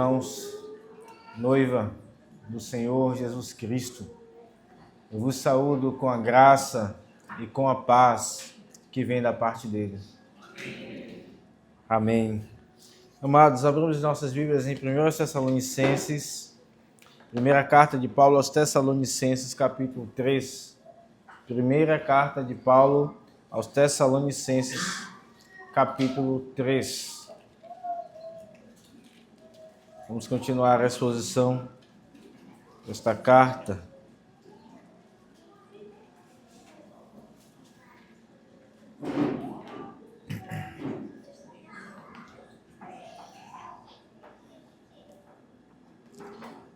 Irmãos, noiva do Senhor Jesus Cristo, eu vos saúdo com a graça e com a paz que vem da parte dele. Amém. Amados, abrimos nossas Bíblias em 1 Tessalonicenses, primeira carta de Paulo aos Tessalonicenses, capítulo 3. Primeira carta de Paulo aos Tessalonicenses, capítulo 3. Vamos continuar a exposição desta carta.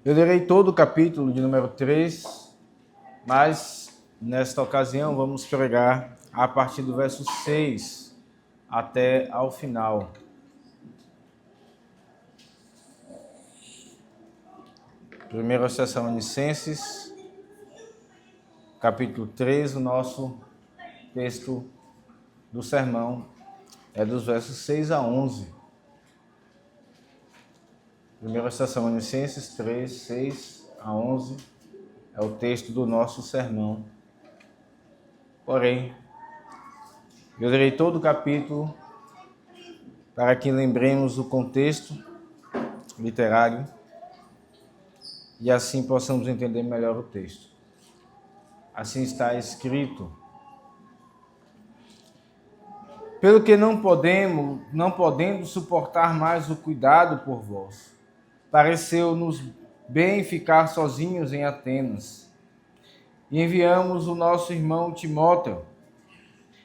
Eu lerei todo o capítulo de número 3, mas nesta ocasião vamos pregar a partir do verso 6 até ao final. 1 Tessalonicenses, capítulo 3, o nosso texto do sermão é dos versos 6 a 11. 1 Tessalonicenses 3, 6 a 11 é o texto do nosso sermão. Porém, eu lerei todo o capítulo para que lembremos o contexto literário e assim possamos entender melhor o texto. Assim está escrito: pelo que não podendo suportar mais o cuidado por vós, pareceu-nos bem ficar sozinhos em Atenas. E enviamos o nosso irmão Timóteo,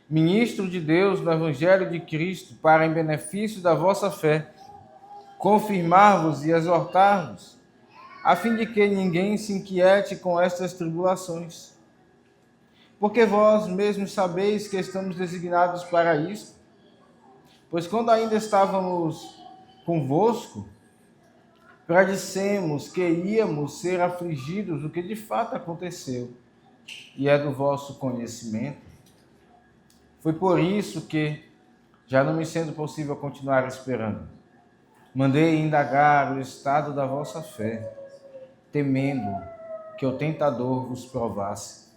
ministro de Deus no Evangelho de Cristo, para, em benefício da vossa fé, confirmar-vos e exortar-vos, a fim de que ninguém se inquiete com estas tribulações. Porque vós mesmos sabeis que estamos designados para isto, pois quando ainda estávamos convosco, predissemos que íamos ser afligidos, o que de fato aconteceu, e é do vosso conhecimento. Foi por isso que, já não me sendo possível continuar esperando, mandei indagar o estado da vossa fé, temendo que o tentador vos provasse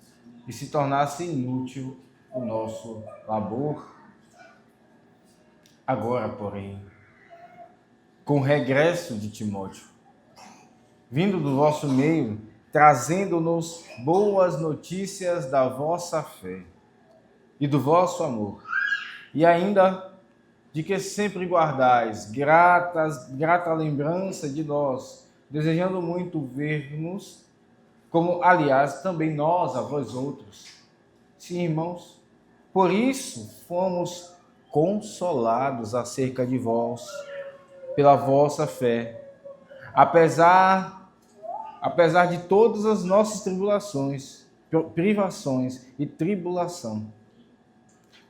e se tornasse inútil o nosso labor. Agora, porém, com o regresso de Timóteo, vindo do vosso meio, trazendo-nos boas notícias da vossa fé e do vosso amor, e ainda de que sempre guardais grata lembrança de nós, desejando muito ver-nos, como, aliás, também nós a vós outros. Sim, irmãos, por isso fomos consolados acerca de vós, pela vossa fé, apesar de todas as nossas tribulações, privações e tribulação.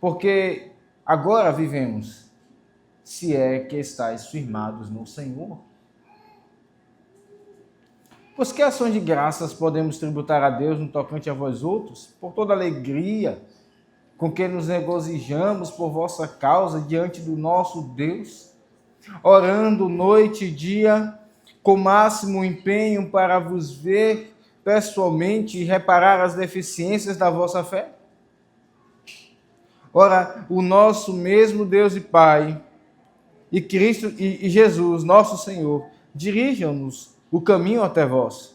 Porque agora vivemos, se é que estáis firmados no Senhor. Pois que ações de graças podemos tributar a Deus no tocante a vós outros, por toda a alegria com que nos regozijamos por vossa causa diante do nosso Deus, orando noite e dia, com máximo empenho para vos ver pessoalmente e reparar as deficiências da vossa fé? Ora, o nosso mesmo Deus e Pai, e Cristo e Jesus, nosso Senhor, dirijam-nos o caminho até vós.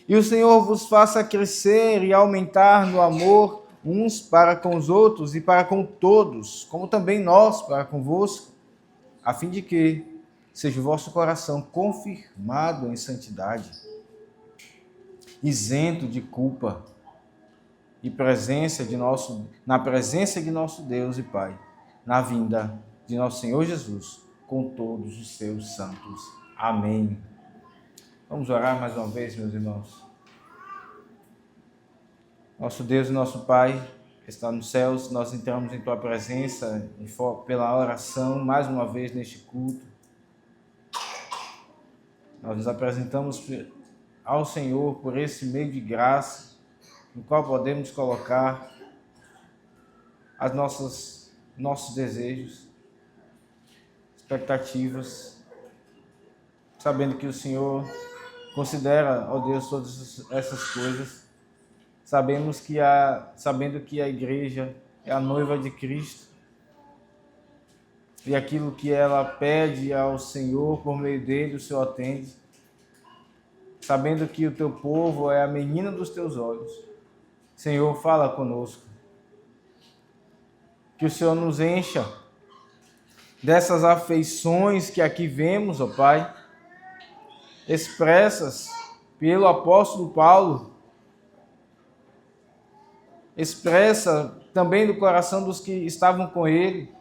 E o Senhor vos faça crescer e aumentar no amor uns para com os outros e para com todos, como também nós para convosco, a fim de que seja o vosso coração confirmado em santidade, isento de culpa e na presença de nosso Deus e Pai, na vinda de nosso Senhor Jesus, com todos os seus santos. Amém. Vamos orar mais uma vez, meus irmãos. Nosso Deus e nosso Pai, que está nos céus, nós entramos em Tua presença pela oração, mais uma vez neste culto. Nós nos apresentamos ao Senhor por esse meio de graça, no qual podemos colocar nossos desejos, expectativas, sabendo que o Senhor considera, ó Deus, todas essas coisas. Sabendo que a igreja é a noiva de Cristo e aquilo que ela pede ao Senhor por meio dele, o Senhor atende. Sabendo que o teu povo é a menina dos teus olhos. Senhor, fala conosco. Que o Senhor nos encha dessas afeições que aqui vemos, ó Pai, expressas pelo apóstolo Paulo, expressa também do coração dos que estavam com ele,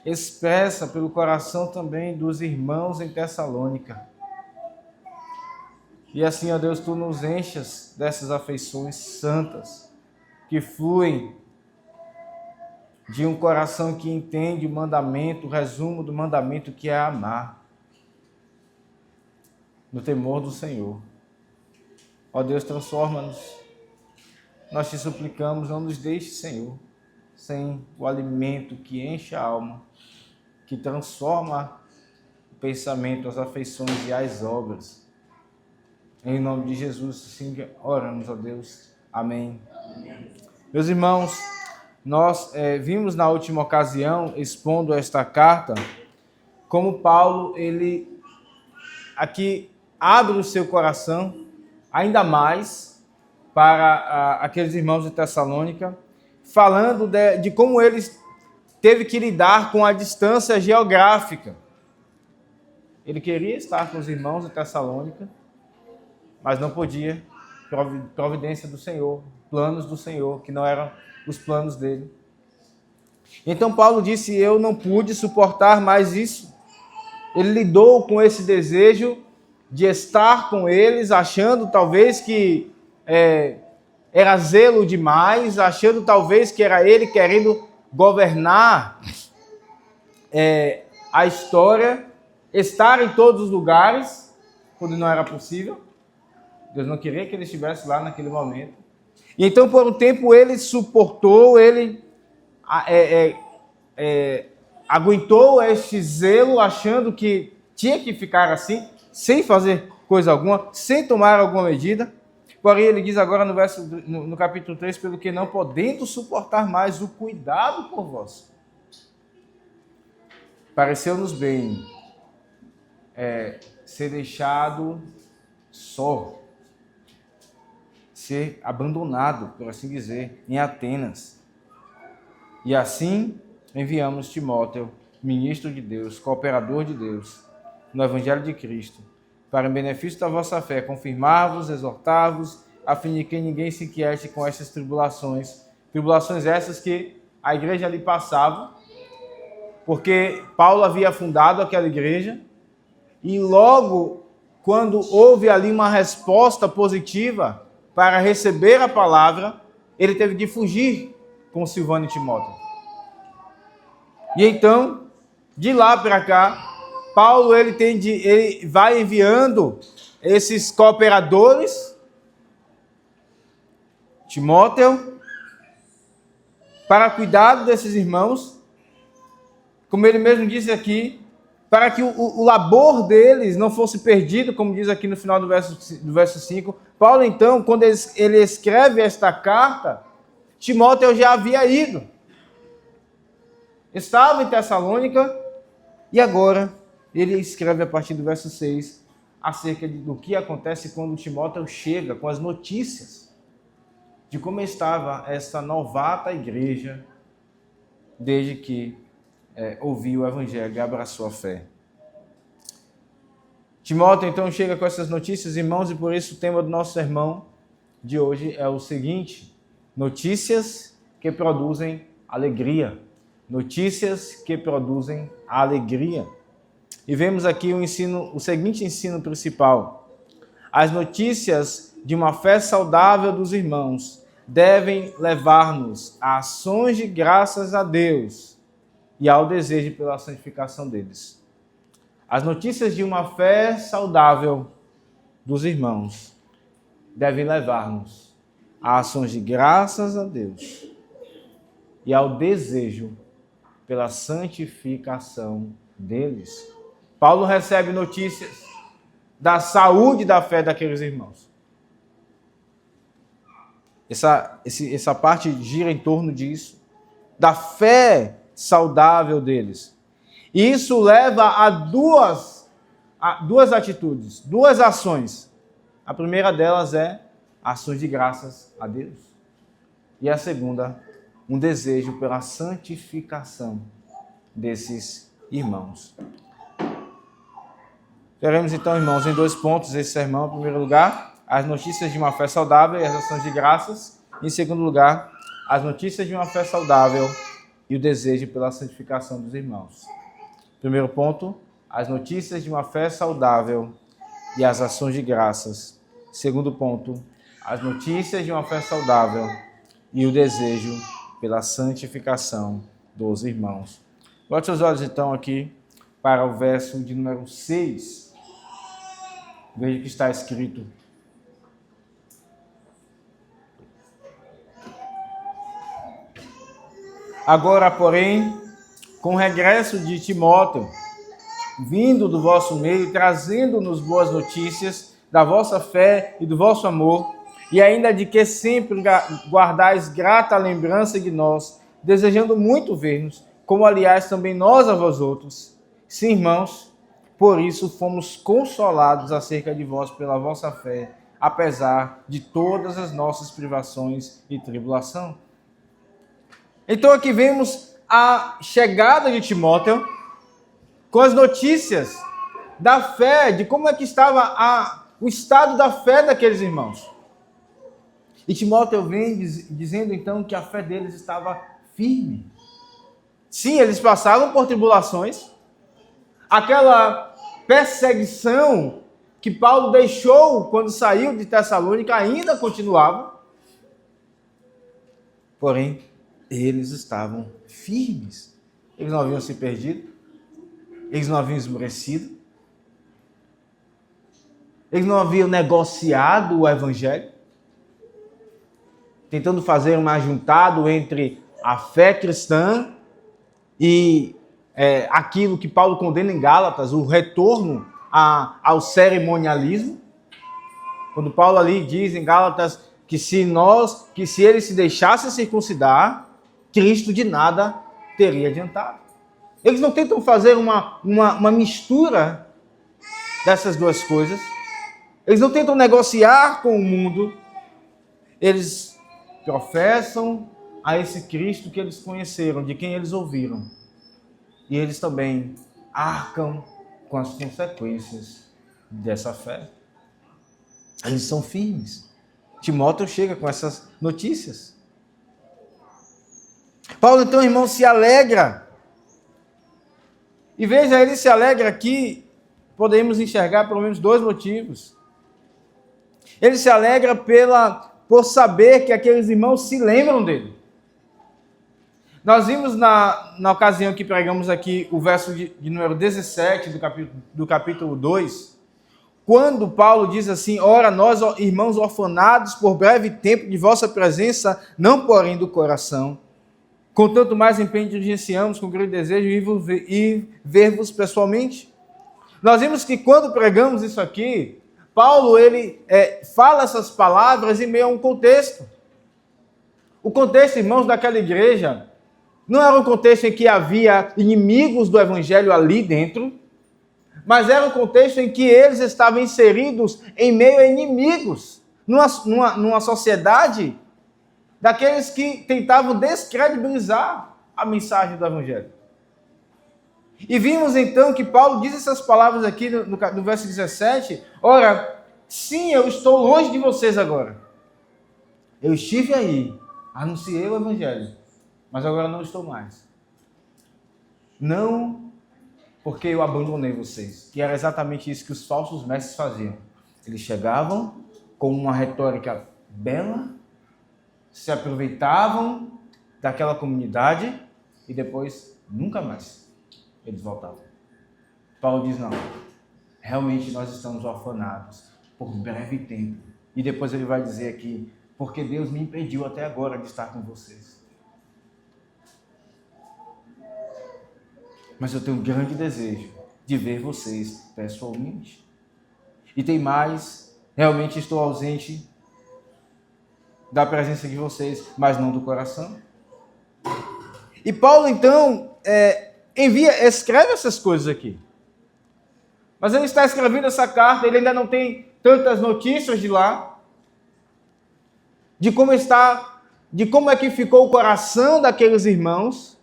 expressa pelo coração também dos irmãos em Tessalônica. E assim, ó Deus, tu nos enchas dessas afeições santas que fluem de um coração que entende o mandamento, o resumo do mandamento, que é amar no temor do Senhor. Ó Deus, transforma-nos. Nós te suplicamos, não nos deixe, Senhor, sem o alimento que enche a alma, que transforma o pensamento, as afeições e as obras. Em nome de Jesus, assim oramos, ó Deus. Amém. Meus irmãos, nós vimos na última ocasião, expondo esta carta, como Paulo, ele aqui abre o seu coração ainda mais para aqueles irmãos de Tessalônica, falando de como eles teve que lidar com a distância geográfica. Ele queria estar com os irmãos de Tessalônica, mas não podia, providência do Senhor, planos do Senhor, que não eram os planos dele. Então Paulo disse, eu não pude suportar mais isso. Ele lidou com esse desejo de estar com eles, achando talvez que era zelo demais, achando talvez que era ele querendo governar a história, estar em todos os lugares, quando não era possível. Deus não queria que ele estivesse lá naquele momento. E então, por um tempo, ele suportou, ele aguentou este zelo, achando que tinha que ficar assim, sem fazer coisa alguma, sem tomar alguma medida. Porém, ele diz agora no capítulo 3, pelo que não podendo suportar mais o cuidado por vós. Pareceu-nos bem ser deixado só, ser abandonado, por assim dizer, em Atenas. E assim enviamos Timóteo, ministro de Deus, cooperador de Deus, no Evangelho de Cristo, para em benefício da vossa fé, confirmar-vos, exortar-vos, a fim de que ninguém se inquiete com estas tribulações. Tribulações essas que a igreja ali passava, porque Paulo havia fundado aquela igreja, e logo, quando houve ali uma resposta positiva para receber a palavra, ele teve de fugir com Silvano e Timóteo. E então, de lá para cá, Paulo ele vai enviando esses cooperadores, Timóteo, para cuidado desses irmãos, como ele mesmo disse aqui, para que o labor deles não fosse perdido, como diz aqui no final do verso 5. Paulo, então, quando ele escreve esta carta, Timóteo já havia ido. Estava em Tessalônica e agora ele escreve a partir do verso 6 acerca do que acontece quando Timóteo chega com as notícias de como estava essa novata igreja desde que ouviu o Evangelho e abraçou a fé. Timóteo então chega com essas notícias, irmãos, e por isso o tema do nosso sermão de hoje é o seguinte: notícias que produzem alegria. Notícias que produzem alegria. E vemos aqui o seguinte ensino principal: as notícias de uma fé saudável dos irmãos devem levar-nos a ações de graças a Deus e ao desejo pela santificação deles. As notícias de uma fé saudável dos irmãos devem levar-nos a ações de graças a Deus e ao desejo pela santificação deles. Paulo recebe notícias da saúde da fé daqueles irmãos. Essa parte gira em torno disso, da fé saudável deles. E isso leva a duas atitudes, duas ações. A primeira delas é ações de graças a Deus. E a segunda, um desejo pela santificação desses irmãos. Teremos então, irmãos, em 2 pontos esse sermão. Em primeiro lugar, as notícias de uma fé saudável e as ações de graças. Em segundo lugar, as notícias de uma fé saudável e o desejo pela santificação dos irmãos. Primeiro ponto, as notícias de uma fé saudável e as ações de graças. Segundo ponto, as notícias de uma fé saudável e o desejo pela santificação dos irmãos. Bote seus olhos então aqui para o verso de número 6. Veja o que está escrito. Agora, porém, com o regresso de Timóteo, vindo do vosso meio, trazendo-nos boas notícias da vossa fé e do vosso amor, e ainda de que sempre guardais grata lembrança de nós, desejando muito ver-nos, como aliás também nós a vós outros. Sim, irmãos, por isso fomos consolados acerca de vós pela vossa fé, apesar de todas as nossas privações e tribulação. Então aqui vemos a chegada de Timóteo com as notícias da fé, de como é que estava o estado da fé daqueles irmãos. E Timóteo vem dizendo então que a fé deles estava firme. Sim, eles passaram por tribulações. Aquela perseguição que Paulo deixou quando saiu de Tessalônica ainda continuava. Porém, eles estavam firmes. Eles não haviam se perdido. Eles não haviam esmorecido. Eles não haviam negociado o evangelho, tentando fazer um ajuntado entre a fé cristã e aquilo que Paulo condena em Gálatas, o retorno ao cerimonialismo. Quando Paulo ali diz em Gálatas que se ele se deixasse circuncidar, Cristo de nada teria adiantado. Eles não tentam fazer uma mistura dessas duas coisas. Eles não tentam negociar com o mundo. Eles professam a esse Cristo que eles conheceram, de quem eles ouviram. E eles também arcam com as consequências dessa fé. Eles são firmes. Timóteo chega com essas notícias. Paulo, então, irmão, se alegra. E veja, ele se alegra aqui, podemos enxergar pelo menos 2 motivos. Ele se alegra por saber que aqueles irmãos se lembram dele. Nós vimos na ocasião que pregamos aqui o verso de número 17 do capítulo 2, quando Paulo diz assim: ora, nós, irmãos orfanados, por breve tempo de vossa presença, não porém do coração, com tanto mais empenho diligenciamos com grande desejo ir ver-vos pessoalmente. Nós vimos que quando pregamos isso aqui, Paulo ele fala essas palavras em meio a um contexto. O contexto, irmãos, daquela igreja não era um contexto em que havia inimigos do evangelho ali dentro, mas era um contexto em que eles estavam inseridos em meio a inimigos, numa sociedade daqueles que tentavam descredibilizar a mensagem do evangelho. E vimos então que Paulo diz essas palavras aqui no verso 17, ora, sim, eu estou longe de vocês agora. Eu estive aí, anunciei o evangelho, mas agora não estou mais. Não porque eu abandonei vocês, que era exatamente isso que os falsos mestres faziam. Eles chegavam com uma retórica bela, se aproveitavam daquela comunidade e depois nunca mais eles voltavam. Paulo diz, não, realmente nós estamos orfanados por breve tempo. E depois ele vai dizer aqui, porque Deus me impediu até agora de estar com vocês. Mas eu tenho um grande desejo de ver vocês pessoalmente. E tem mais, realmente estou ausente da presença de vocês, mas não do coração. E Paulo, então, escreve essas coisas aqui. Mas ele está escrevendo essa carta, ele ainda não tem tantas notícias de lá, de como é que ficou o coração daqueles irmãos,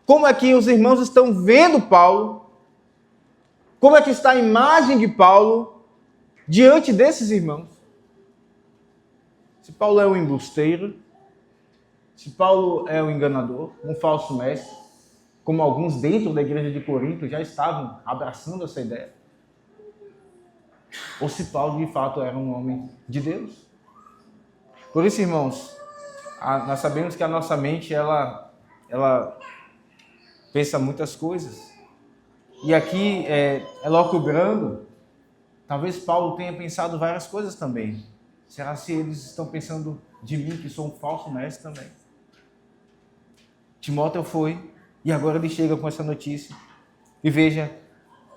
como é que os irmãos estão vendo Paulo, como é que está a imagem de Paulo diante desses irmãos. Se Paulo é um embusteiro, se Paulo é um enganador, um falso mestre, como alguns dentro da igreja de Corinto já estavam abraçando essa ideia, ou se Paulo de fato era um homem de Deus. Por isso, irmãos, nós sabemos que a nossa mente ela pensa muitas coisas. E aqui, elucubrando, talvez Paulo tenha pensado várias coisas também. Será se eles estão pensando de mim, que sou um falso mestre também? Timóteo foi, e agora ele chega com essa notícia. E veja,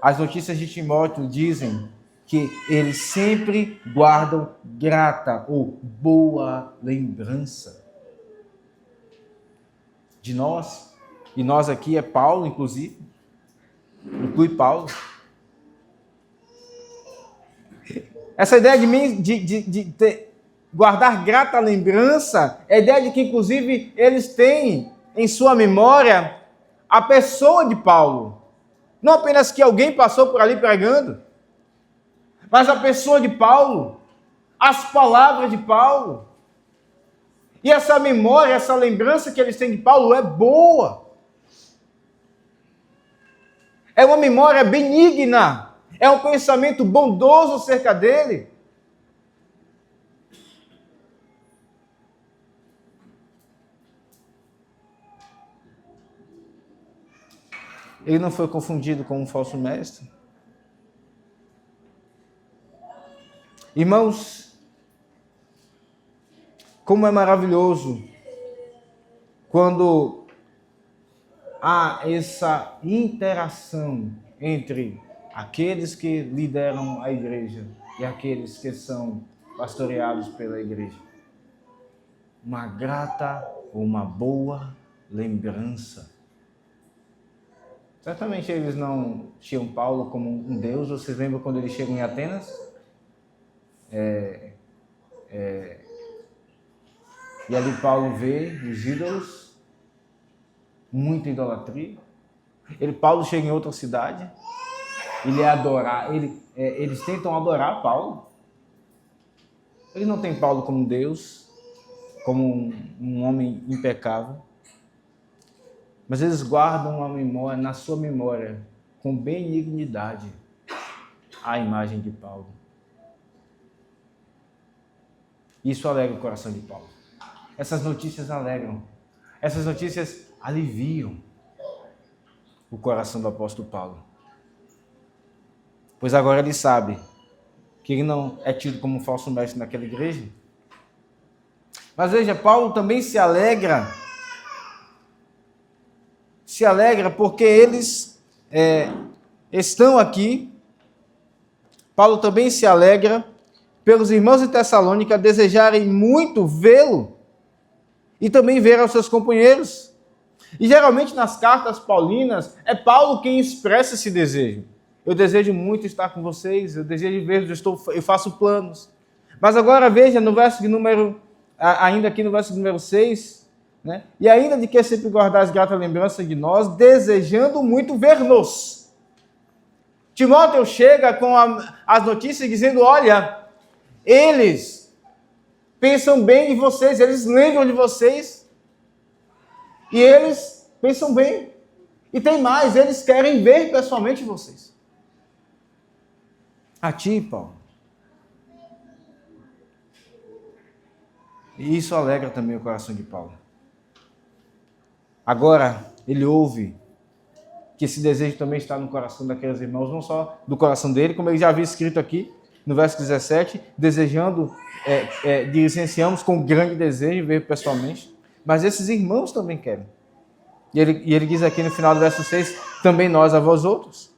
as notícias de Timóteo dizem que eles sempre guardam grata ou boa lembrança de nós. E nós aqui é Paulo, inclusive. Inclui Paulo. Essa ideia de guardar grata lembrança é a ideia de que, inclusive, eles têm em sua memória a pessoa de Paulo. Não apenas que alguém passou por ali pregando, mas a pessoa de Paulo, as palavras de Paulo. E essa memória, essa lembrança que eles têm de Paulo é boa. É uma memória benigna. É um pensamento bondoso acerca dele. Ele não foi confundido com um falso mestre. Irmãos, como é maravilhoso quando há essa interação entre aqueles que lideram a igreja e aqueles que são pastoreados pela igreja. Uma grata ou uma boa lembrança. Certamente eles não tinham Paulo como um deus. Vocês lembram quando eles chegam em Atenas? E ali Paulo vê os ídolos, muita idolatria. Paulo chega em outra cidade, eles tentam adorar Paulo. Eles não têm Paulo como Deus, como um homem impecável, mas eles guardam na sua memória, com benignidade, a imagem de Paulo. Isso alegra o coração de Paulo. Essas notícias alegram. Essas notícias aliviam o coração do apóstolo Paulo. Pois agora ele sabe que ele não é tido como um falso mestre naquela igreja. Mas veja, Paulo também se alegra porque eles estão aqui. Paulo também se alegra pelos irmãos de Tessalônica desejarem muito vê-lo e também ver aos seus companheiros. E geralmente nas cartas paulinas é Paulo quem expressa esse desejo. Eu desejo muito estar com vocês, eu desejo ver, eu faço planos. Mas agora veja no verso de número, ainda aqui no verso número 6, né? E ainda de que sempre guardar as gratas lembranças de nós, desejando muito ver-nos. Timóteo chega com as notícias dizendo, olha, eles pensam bem de vocês, eles lembram de vocês, e eles pensam bem. E tem mais, eles querem ver pessoalmente vocês. A ti, Paulo. E isso alegra também o coração de Paulo. Agora, ele ouve que esse desejo também está no coração daqueles irmãos, não só do coração dele, como ele já havia escrito aqui, no verso 17, desejando, diligenciamos com grande desejo ver pessoalmente, mas esses irmãos também querem. E ele diz aqui no final do verso 6, também nós a vós outros.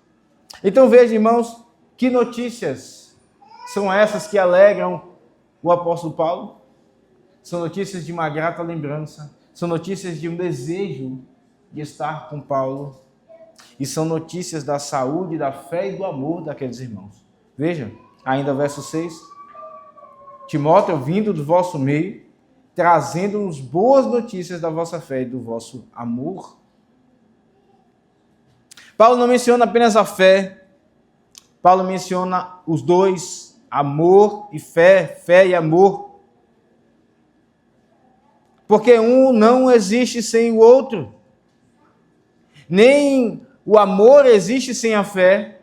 Então veja, irmãos, que notícias são essas que alegram o apóstolo Paulo? São notícias de uma grata lembrança, são notícias de um desejo de estar com Paulo, e são notícias da saúde, da fé e do amor daqueles irmãos. Veja, ainda verso 6. Timóteo, vindo do vosso meio, trazendo-nos boas notícias da vossa fé e do vosso amor. Paulo não menciona apenas a fé, Paulo menciona os dois, amor e fé, fé e amor. Porque um não existe sem o outro. Nem o amor existe sem a fé.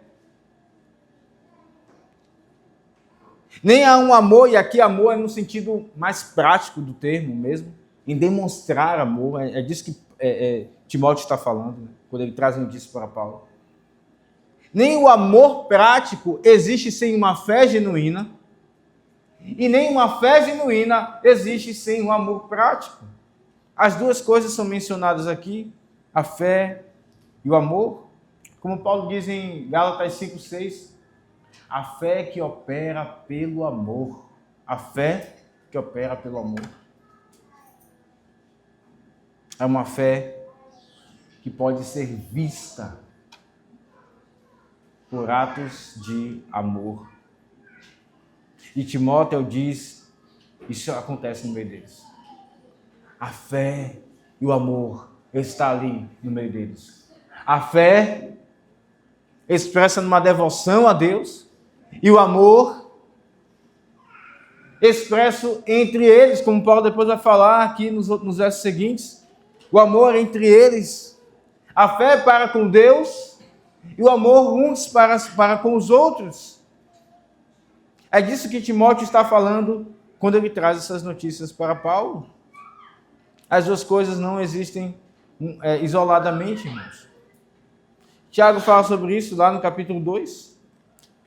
Nem há um amor, e aqui amor é no sentido mais prático do termo mesmo, em demonstrar amor. É disso que Timóteo está falando, né, quando ele traz notícias para Paulo. Nem o amor prático existe sem uma fé genuína, e nem uma fé genuína existe sem um amor prático. As duas coisas são mencionadas aqui, a fé e o amor. Como Paulo diz em Gálatas 5:6, a fé que opera pelo amor. A fé que opera pelo amor. É uma fé que pode ser vista por atos de amor. E Timóteo diz, isso acontece no meio deles. A fé e o amor está ali no meio deles. A fé expressa numa devoção a Deus, e o amor expresso entre eles, como Paulo depois vai falar aqui nos versos seguintes. O amor entre eles, a fé para com Deus e o amor uns para com os outros. É disso que Timóteo está falando quando ele traz essas notícias para Paulo. As duas coisas não existem isoladamente, irmãos. Tiago fala sobre isso lá no capítulo 2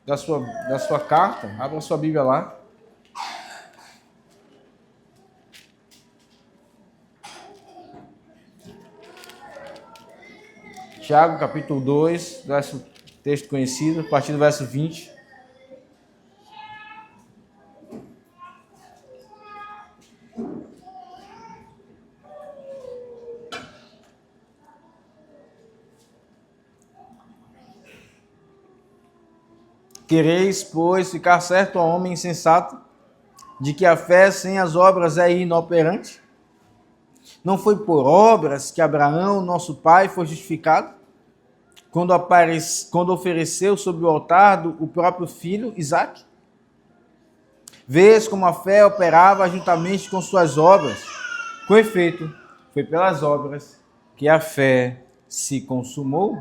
da sua carta. Abra a sua Bíblia lá. Tiago, capítulo 2, texto conhecido, a partir do verso 20. Quereis, pois, ficar certo ao homem insensato, de que a fé sem as obras é inoperante? Não foi por obras que Abraão, nosso pai, foi justificado, quando ofereceu sobre o altar o próprio filho, Isaque? Vês como a fé operava juntamente com suas obras. Com efeito, foi pelas obras que a fé se consumou.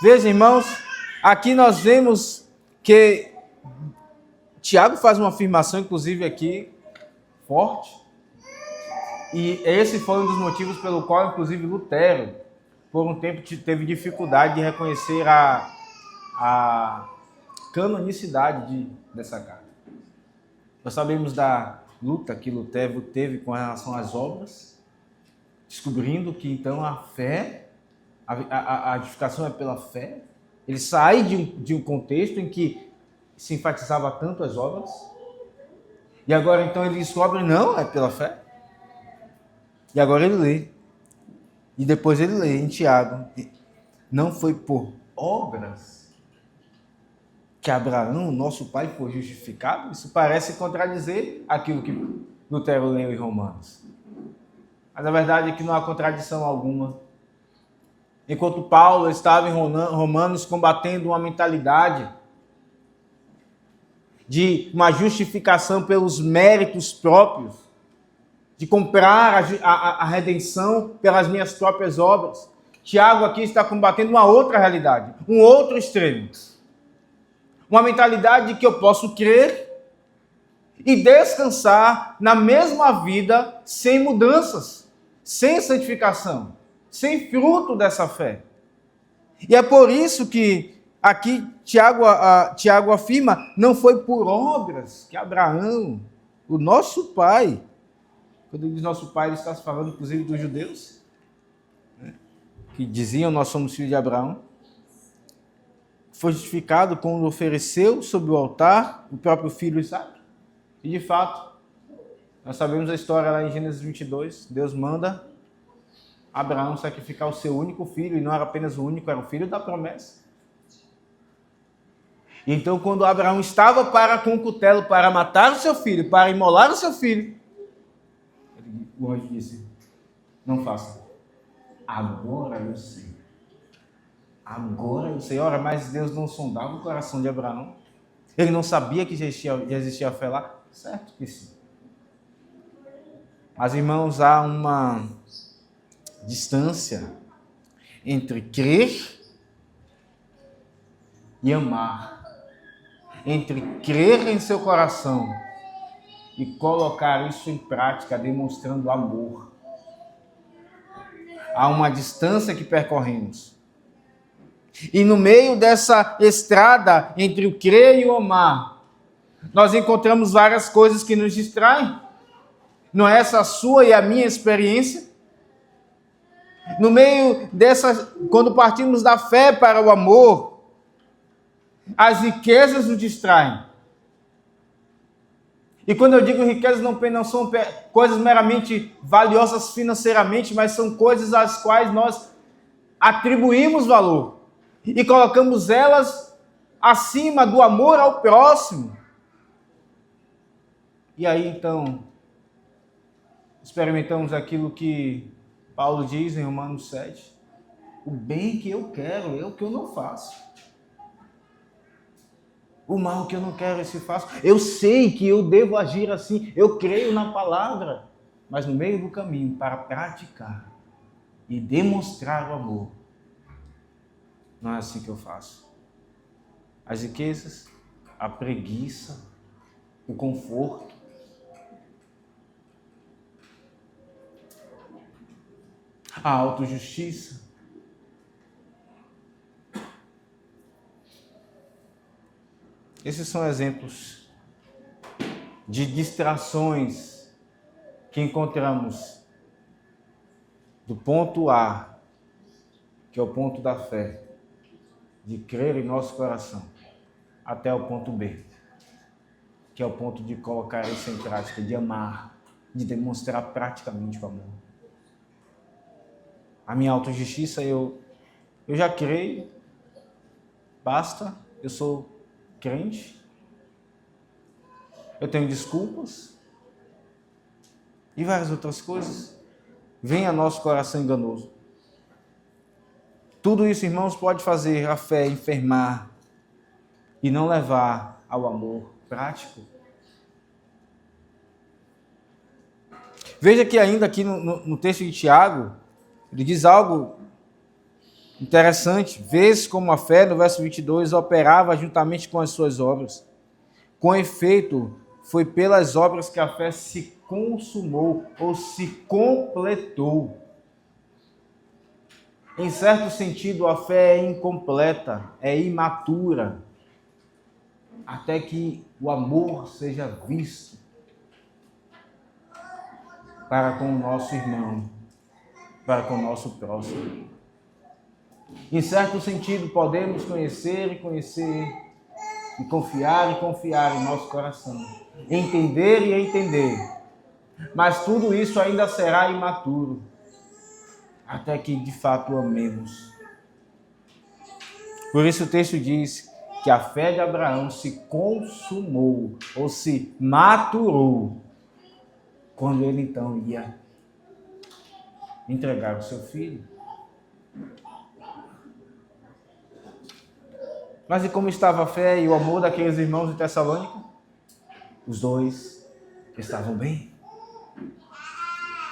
Veja, irmãos, aqui nós vemos que Tiago faz uma afirmação, inclusive aqui, forte. E esse foi um dos motivos pelo qual, inclusive, Lutero, por um tempo, teve dificuldade de reconhecer a canonicidade dessa carta. Nós sabemos da luta que Lutero teve com relação às obras, descobrindo que, então, a fé, a edificação é pela fé. Ele sai de um contexto em que se enfatizava tanto as obras, e agora, então, ele descobre, não, é pela fé. E agora ele lê. E depois ele lê em Tiago. Não foi por obras que Abraão, nosso pai, foi justificado? Isso parece contradizer aquilo que Lutero leu em Romanos. Mas a verdade é que não há contradição alguma. Enquanto Paulo estava em Romanos combatendo uma mentalidade de uma justificação pelos méritos próprios, de comprar a redenção pelas minhas próprias obras, Tiago aqui está combatendo uma outra realidade, um outro extremo. Uma mentalidade de que eu posso crer e descansar na mesma vida sem mudanças, sem santificação, sem fruto dessa fé. E é por isso que aqui Tiago afirma, não foi por obras que Abraão, o nosso pai, quando ele diz nosso pai, ele está falando inclusive dos judeus, né, que diziam nós somos filhos de Abraão. foi justificado quando ofereceu sobre o altar o próprio filho Isaque. E de fato, nós sabemos a história lá em Gênesis 22. Deus manda Abraão sacrificar o seu único filho, e não era apenas o único, era o filho da promessa. E então, quando Abraão estava com o cutelo para matar o seu filho, para imolar o seu filho, o anjo disse: não faça. Agora eu sei. Agora eu sei. Ora, mas Deus não sondava o coração de Abraão? Ele não sabia que já existia a fé lá? Certo que sim. Mas, irmãos, há uma distância entre crer e amar. Entre crer em seu coração e colocar isso em prática, demonstrando amor. Há uma distância que percorremos. E no meio dessa estrada entre o crer e o amar, nós encontramos várias coisas que nos distraem. Não é essa a sua e a minha experiência? No meio dessa, quando partimos da fé para o amor, as riquezas nos distraem. E quando eu digo riquezas, não são coisas meramente valiosas financeiramente, mas são coisas às quais nós atribuímos valor e colocamos elas acima do amor ao próximo. E aí, então, experimentamos aquilo que Paulo diz em Romanos 7. O bem que eu quero é o que eu não faço. O mal que eu não quero, esse faço. Eu sei que eu devo agir assim. Eu creio na palavra. Mas no meio do caminho, para praticar e demonstrar o amor, não é assim que eu faço. As riquezas, a preguiça, o conforto, a autojustiça, esses são exemplos de distrações que encontramos do ponto A, que é o ponto da fé, de crer em nosso coração, até o ponto B, que é o ponto de colocar isso em prática, de amar, de demonstrar praticamente o amor. A minha autojustiça, eu já creio, basta, eu sou crente, eu tenho desculpas e várias outras coisas. Vem a nosso coração enganoso. Tudo isso, irmãos, pode fazer a fé enfermar e não levar ao amor prático. Veja que ainda aqui no texto de Tiago, ele diz algo interessante. Vês como a fé, no verso 22, operava juntamente com as suas obras. Com efeito, foi pelas obras que a fé se consumou ou se completou. Em certo sentido, a fé é incompleta, é imatura, até que o amor seja visto para com o nosso irmão, para com o nosso próximo. Em certo sentido, podemos conhecer e confiar em nosso coração, entender e entender, mas tudo isso ainda será imaturo, até que de fato amemos. Por isso o texto diz que a fé de Abraão se consumou, ou se maturou, quando ele então ia entregar o seu filho. Mas e como estava a fé e o amor daqueles irmãos de Tessalônica? Os dois estavam bem.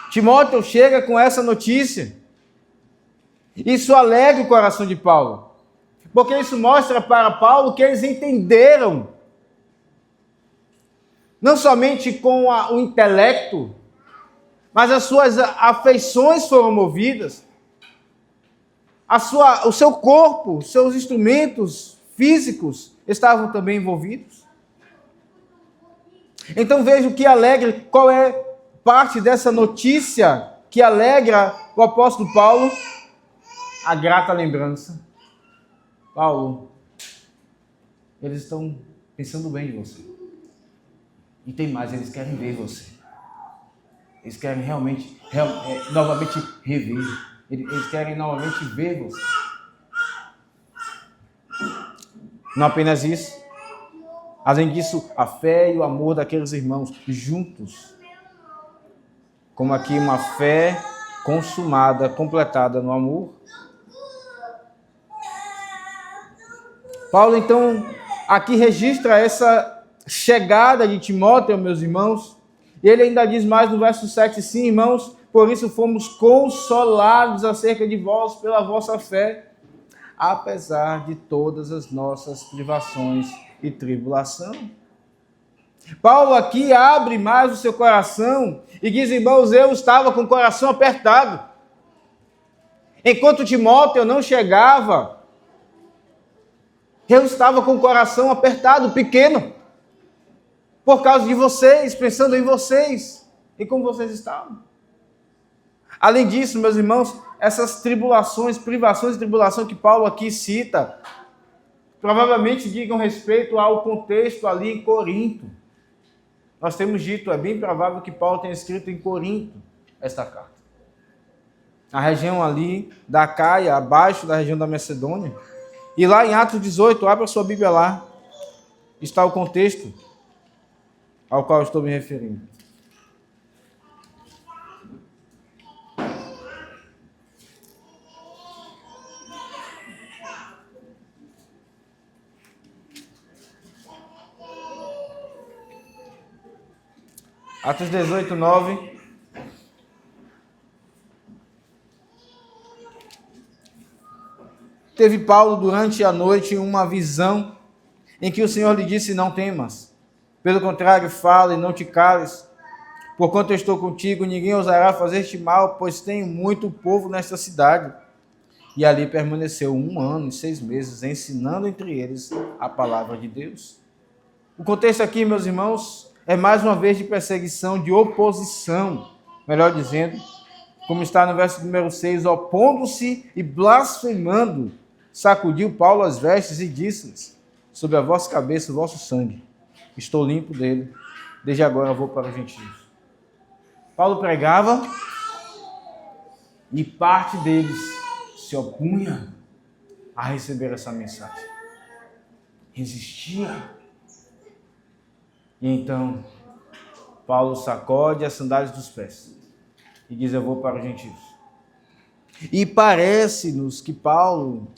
Timóteo chega com essa notícia. Isso alegra o coração de Paulo, porque isso mostra para Paulo que eles entenderam, não somente com o intelecto, mas as suas afeições foram movidas, o seu corpo, os seus instrumentos físicos estavam também envolvidos. Então veja o que alegra, qual é parte dessa notícia que alegra o apóstolo Paulo? A grata lembrança. Paulo, eles estão pensando bem de você. E tem mais, eles querem ver você. Eles querem novamente rever. Eles querem novamente ver você. Não apenas isso. Além disso, a fé e o amor daqueles irmãos juntos. Como aqui uma fé consumada, completada no amor. Paulo, então, aqui registra essa chegada de Timóteo, meus irmãos. E ele ainda diz mais no verso 7, sim, irmãos, por isso fomos consolados acerca de vós pela vossa fé, apesar de todas as nossas privações e tribulação. Paulo aqui abre mais o seu coração e diz, irmãos, eu estava com o coração apertado. Enquanto Timóteo não chegava, eu estava com o coração apertado, pequeno, por causa de vocês, pensando em vocês e como vocês estavam. Além disso, meus irmãos, essas tribulações, privações e tribulação que Paulo aqui cita, provavelmente digam respeito ao contexto ali em Corinto. Nós temos dito, é bem provável que Paulo tenha escrito em Corinto esta carta. A região ali da Caia, abaixo da região da Macedônia. E lá em Atos 18, abra sua Bíblia lá, está o contexto ao qual estou me referindo. Atos 18, 9. Teve Paulo durante a noite uma visão em que o Senhor lhe disse, não temas. Pelo contrário, fala e não te cales. Porquanto eu estou contigo, ninguém ousará fazer-te mal, pois tenho muito povo nesta cidade. E ali permaneceu 1 ano e 6 meses, ensinando entre eles a palavra de Deus. O contexto aqui, meus irmãos, é mais uma vez de perseguição, de oposição, melhor dizendo, como está no verso número 6, opondo-se e blasfemando, sacudiu Paulo as vestes e disse-lhes, sobre a vossa cabeça o vosso sangue, estou limpo dele, desde agora eu vou para os gentios. Paulo pregava e parte deles se opunha a receber essa mensagem. Resistia. E então, Paulo sacode as sandálias dos pés e diz, eu vou para os gentios. E parece-nos que Paulo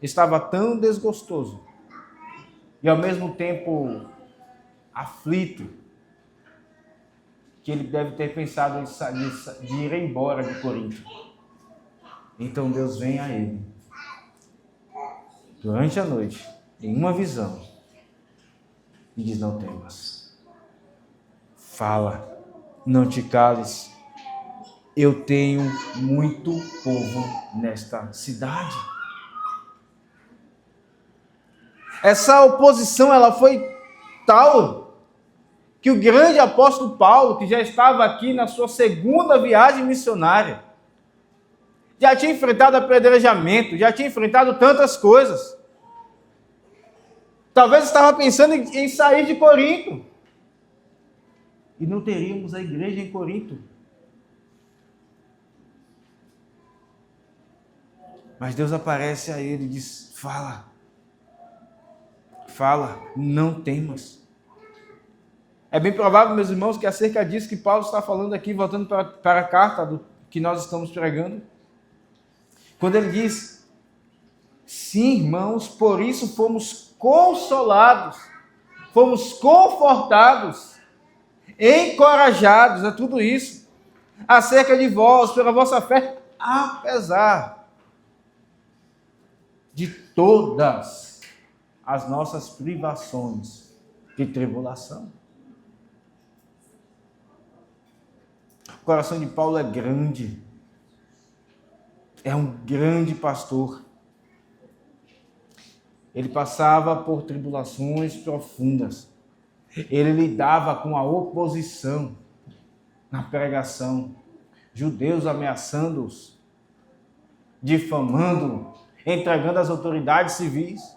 estava tão desgostoso e ao mesmo tempo aflito, que ele deve ter pensado de ir embora de Corinto. Então Deus vem a ele, durante a noite, em uma visão, e diz, não temas. Fala, não te cales. Eu tenho muito povo nesta cidade. Essa oposição, ela foi tal que o grande apóstolo Paulo, que já estava aqui na sua segunda viagem missionária, já tinha enfrentado apedrejamento, já tinha enfrentado tantas coisas. Talvez estava pensando em sair de Corinto. E não teríamos a igreja em Corinto. Mas Deus aparece a ele e diz, fala, não temas. É bem provável, meus irmãos, que é acerca disso que Paulo está falando aqui, voltando para a carta que nós estamos pregando. Quando ele diz, sim, irmãos, por isso fomos consolados, fomos confortados, encorajados, é tudo isso, acerca de vós, pela vossa fé, apesar de todas as nossas privações e tribulação. O coração de Paulo é grande. É um grande pastor. Ele passava por tribulações profundas. Ele lidava com a oposição na pregação. Judeus ameaçando-os, difamando, entregando às autoridades civis.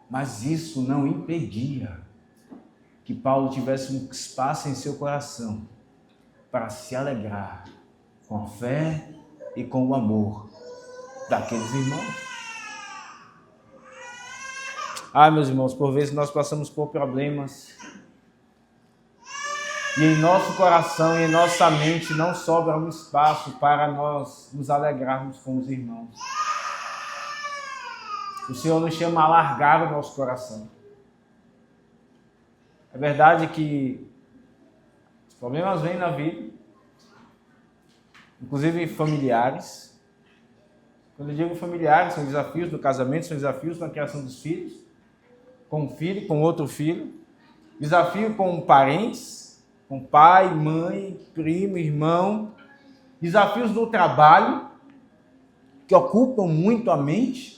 Mas isso não impedia que Paulo tivesse um espaço em seu coração para se alegrar com a fé e com o amor daqueles irmãos. Meus irmãos, por vezes nós passamos por problemas e em nosso coração e em nossa mente não sobra um espaço para nós nos alegrarmos com os irmãos. O Senhor nos chama a alargar o nosso coração. É verdade que os problemas vêm na vida, inclusive familiares. Quando eu digo familiares, são desafios do casamento, são desafios na criação dos filhos, com um filho, com outro filho, desafio com parentes, com pai, mãe, primo, irmão, desafios no trabalho, que ocupam muito a mente.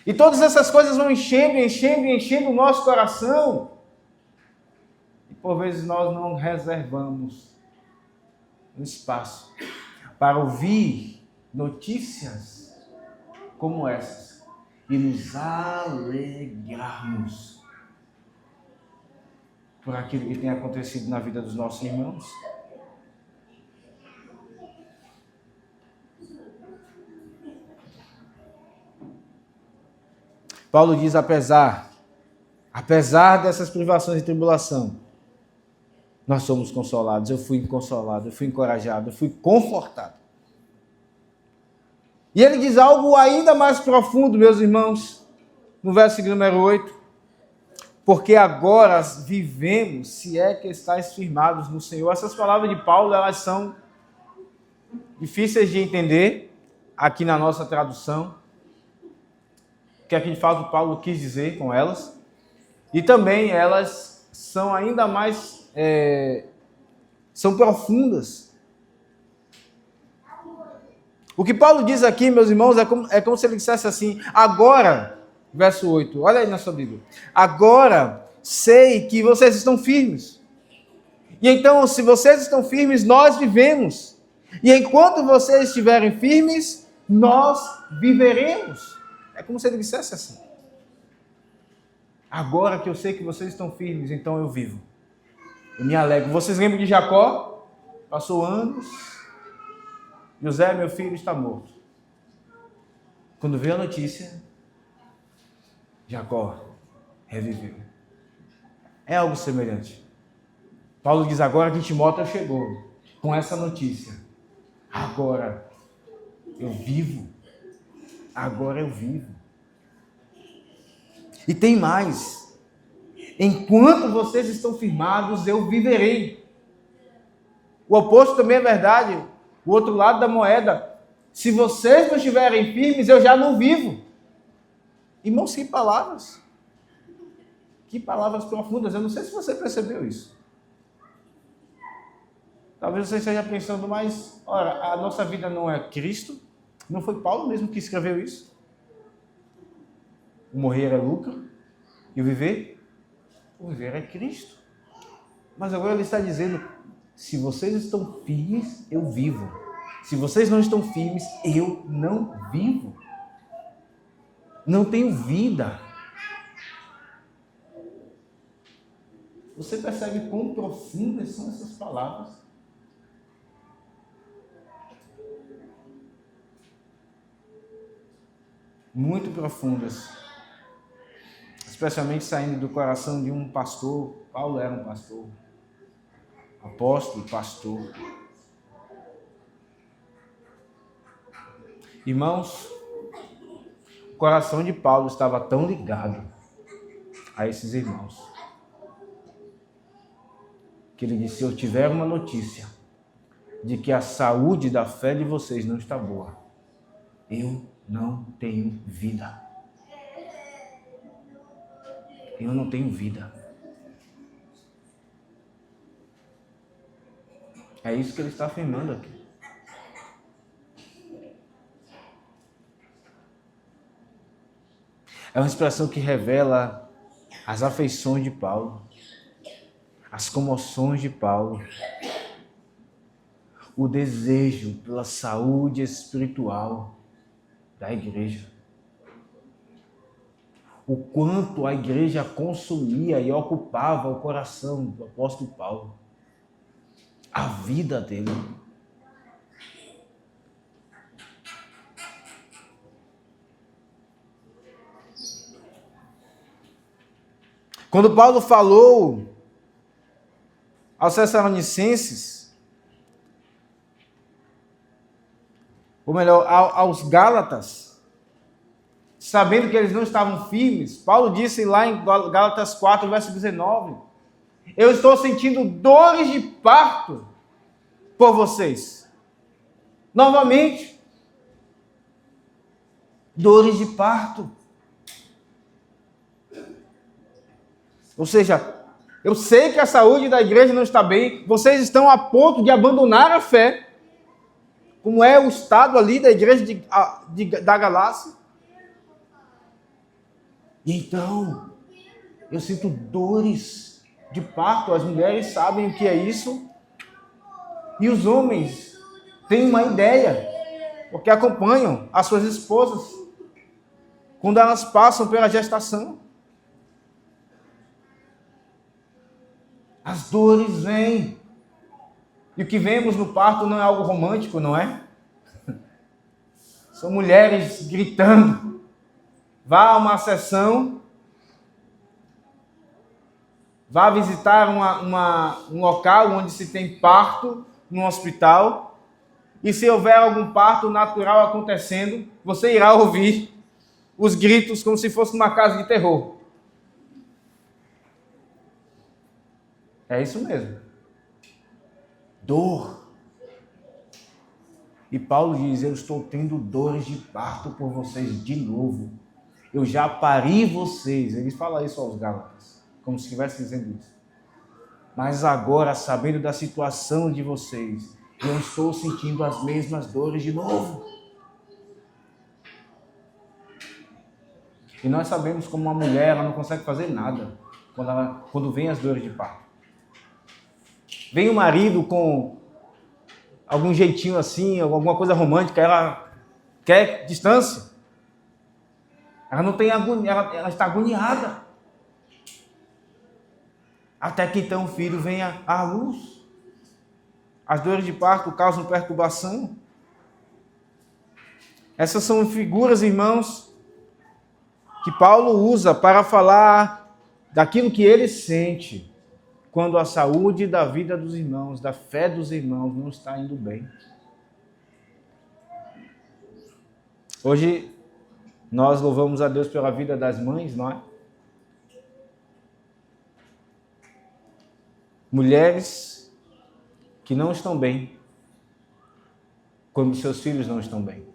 E todas essas coisas vão enchendo o nosso coração. E por vezes nós não reservamos um espaço para ouvir notícias como essas e nos alegrarmos por aquilo que tem acontecido na vida dos nossos irmãos. Paulo diz, apesar dessas privações e tribulação, nós somos consolados. Eu fui consolado, eu fui encorajado, eu fui confortado. E ele diz algo ainda mais profundo, meus irmãos, no verso número 8. Porque agora vivemos, se é que estáis firmados no Senhor. Essas palavras de Paulo, elas são difíceis de entender aqui na nossa tradução. O que é que de fato Paulo quis dizer com elas. E também elas são ainda mais são profundas. O que Paulo diz aqui, meus irmãos, é como se ele dissesse assim, agora, verso 8, olha aí na sua Bíblia, agora sei que vocês estão firmes. E então, se vocês estão firmes, nós vivemos. E enquanto vocês estiverem firmes, nós viveremos. É como se ele dissesse assim. Agora que eu sei que vocês estão firmes, então eu vivo. Eu me alegro. Vocês lembram de Jacó? Passou anos. José, meu filho, está morto. Quando veio a notícia, Jacó reviveu. É algo semelhante. Paulo diz agora que Timóteo chegou com essa notícia. Agora eu vivo. Agora eu vivo. E tem mais. Enquanto vocês estão firmados, eu viverei. O oposto também é verdade. O outro lado da moeda. Se vocês não estiverem firmes, eu já não vivo. Irmãos, que palavras. Que palavras profundas. Eu não sei se você percebeu isso. Talvez você esteja pensando, mas, ora, a nossa vida não é Cristo? Não foi Paulo mesmo que escreveu isso? O morrer é lucro e o viver? O viver é Cristo. Mas agora ele está dizendo, se vocês estão firmes, eu vivo. Se vocês não estão firmes, eu não vivo. Não tenho vida. Você percebe quão profundas são essas palavras? Muito profundas. Especialmente saindo do coração de um pastor. Paulo era um pastor. Apóstolo, pastor. Irmãos, o coração de Paulo estava tão ligado a esses irmãos que ele disse, se eu tiver uma notícia de que a saúde da fé de vocês não está boa, eu não tenho vida. Eu não tenho vida. É isso que ele está afirmando aqui. É uma expressão que revela as afeições de Paulo, as comoções de Paulo, o desejo pela saúde espiritual da igreja. o quanto a igreja consumia e ocupava o coração do apóstolo Paulo, a vida dele. Quando Paulo falou aos Tessalonicenses, ou melhor, aos Gálatas, sabendo que eles não estavam firmes, Paulo disse lá em Gálatas 4, verso 19, eu estou sentindo dores de parto por vocês. Novamente, dores de parto. Ou seja, eu sei que a saúde da igreja não está bem, vocês estão a ponto de abandonar a fé, como é o estado ali da igreja da Galácia. E então, eu sinto dores de parto, as mulheres sabem o que é isso, e os homens têm uma ideia, porque acompanham as suas esposas quando elas passam pela gestação. As dores vêm. E o que vemos no parto não é algo romântico, não é? São mulheres gritando. Vá a uma sessão, vá visitar um local onde se tem parto, num hospital, e se houver algum parto natural acontecendo, você irá ouvir os gritos como se fosse uma casa de terror. É isso mesmo. Dor. E Paulo diz, eu estou tendo dores de parto por vocês de novo. Eu já pari vocês. Ele fala isso aos Gálatas, como se estivesse dizendo isso. Mas agora, sabendo da situação de vocês, eu estou sentindo as mesmas dores de novo. E nós sabemos como uma mulher, ela não consegue fazer nada quando vem as dores de parto. Vem o marido com algum jeitinho assim, alguma coisa romântica, ela quer distância. Ela não tem agonia, ela está agoniada. Até que então o filho venha à luz. As dores de parto causam perturbação. Essas são figuras, irmãos, que Paulo usa para falar daquilo que ele sente quando a saúde da vida dos irmãos, da fé dos irmãos não está indo bem. Hoje nós louvamos a Deus pela vida das mães, não é? Mulheres que não estão bem quando seus filhos não estão bem.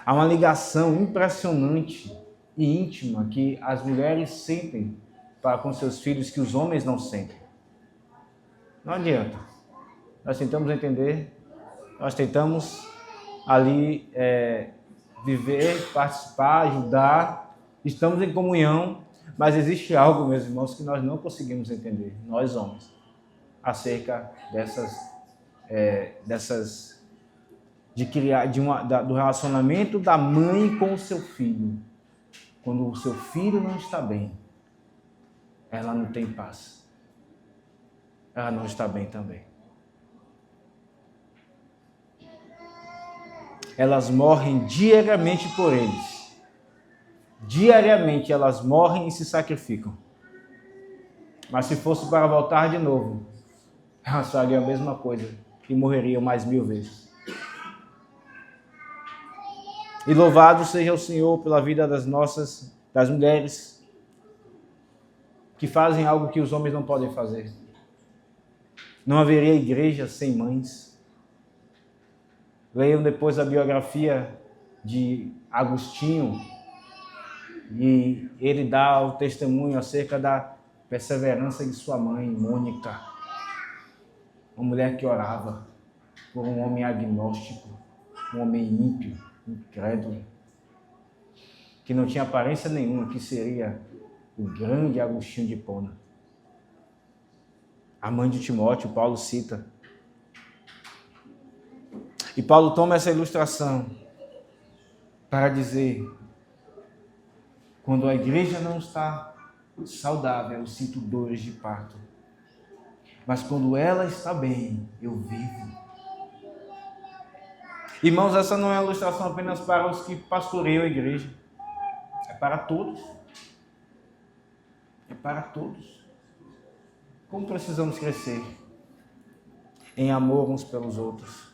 Há uma ligação impressionante e íntima que as mulheres sentem para com seus filhos que os homens não sentem. Não adianta. Nós tentamos entender, nós tentamos ali viver, participar, ajudar, estamos em comunhão, mas existe algo, meus irmãos, que nós não conseguimos entender, nós homens, acerca do relacionamento da mãe com o seu filho. Quando o seu filho não está bem, ela não tem paz. Ela não está bem também. Elas morrem diariamente por eles. Diariamente elas morrem e se sacrificam. Mas se fosse para voltar de novo, elas fariam a mesma coisa e morreriam mais 1000 vezes. E louvado seja o Senhor pela vida das mulheres que fazem algo que os homens não podem fazer. Não haveria igreja sem mães. Leiam depois a biografia de Agostinho e ele dá o testemunho acerca da perseverança de sua mãe, Mônica. Uma mulher que orava por um homem agnóstico, um homem ímpio, incrédulo, que não tinha aparência nenhuma, que seria o grande Agostinho de Hipona. A mãe de Timóteo, Paulo cita. E Paulo toma essa ilustração para dizer Quando a igreja não está saudável, eu sinto dores de parto. Mas quando ela está bem, eu vivo. Irmãos, essa não é uma ilustração apenas para os que pastoreiam a igreja. É para todos. É para todos. Como precisamos crescer em amor uns pelos outros.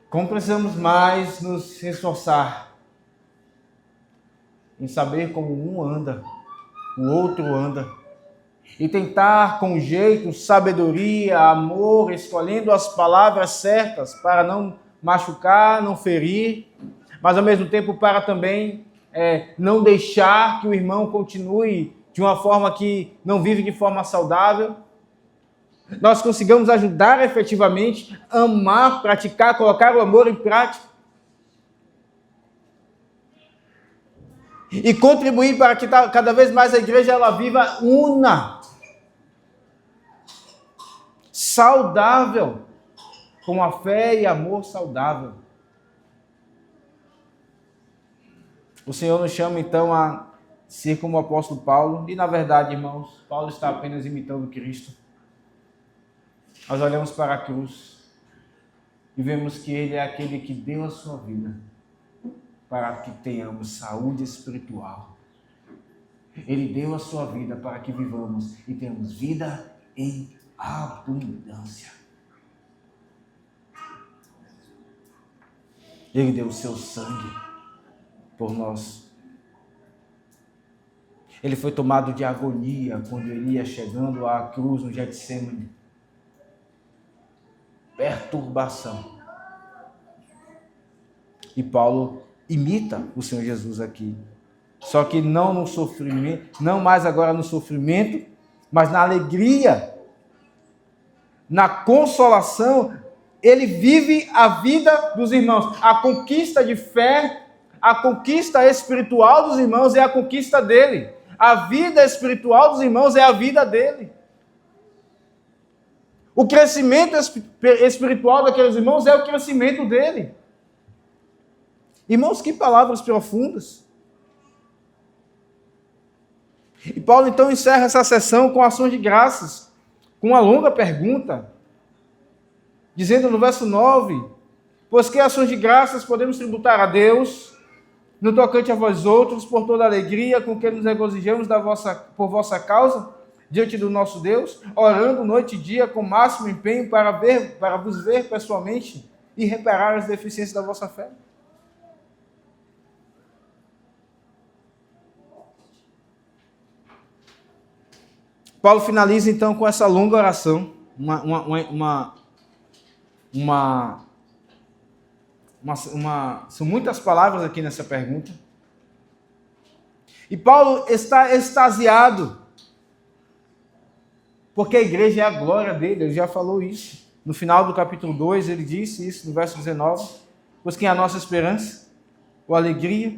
Como precisamos mais nos esforçar em saber como um anda, o outro anda. E tentar com jeito, sabedoria, amor, escolhendo as palavras certas para não machucar, não ferir, mas ao mesmo tempo para também não deixar que o irmão continue de uma forma que não vive de forma saudável. Nós consigamos ajudar efetivamente, amar, praticar, colocar o amor em prática. E contribuir para que cada vez mais a igreja ela viva una, saudável, com a fé e amor saudável. O Senhor nos chama então a ser como o apóstolo Paulo, e na verdade, irmãos, Paulo está apenas imitando Cristo. Nós olhamos para a cruz e vemos que Ele é aquele que deu a sua vida para que tenhamos saúde espiritual. Ele deu a sua vida para que vivamos e tenhamos vida em abundância. Ele deu o seu sangue por nós. Ele foi tomado de agonia quando ele ia chegando à cruz no Getsemane. Perturbação. E Paulo imita o Senhor Jesus aqui. Só que não no sofrimento, não mais agora no sofrimento, mas na alegria, na consolação. Ele vive a vida dos irmãos. A conquista de fé, a conquista espiritual dos irmãos é a conquista dele. A vida espiritual dos irmãos é a vida dele. O crescimento espiritual daqueles irmãos é o crescimento dele. Irmãos, que palavras profundas. E Paulo então encerra essa sessão com ações de graças, com uma longa pergunta, dizendo no verso 9: pois que ações de graças podemos tributar a Deus, no tocante a vós outros, por toda a alegria com que nos regozijamos por vossa causa, diante do nosso Deus, orando noite e dia com máximo empenho para vos ver pessoalmente e reparar as deficiências da vossa fé. Paulo finaliza então com essa longa oração, são muitas palavras aqui nessa pergunta. E Paulo está extasiado, porque a igreja é a glória dele, ele já falou isso. No final do capítulo 2, ele disse isso, no verso 19, pois quem é a nossa esperança, ou alegria,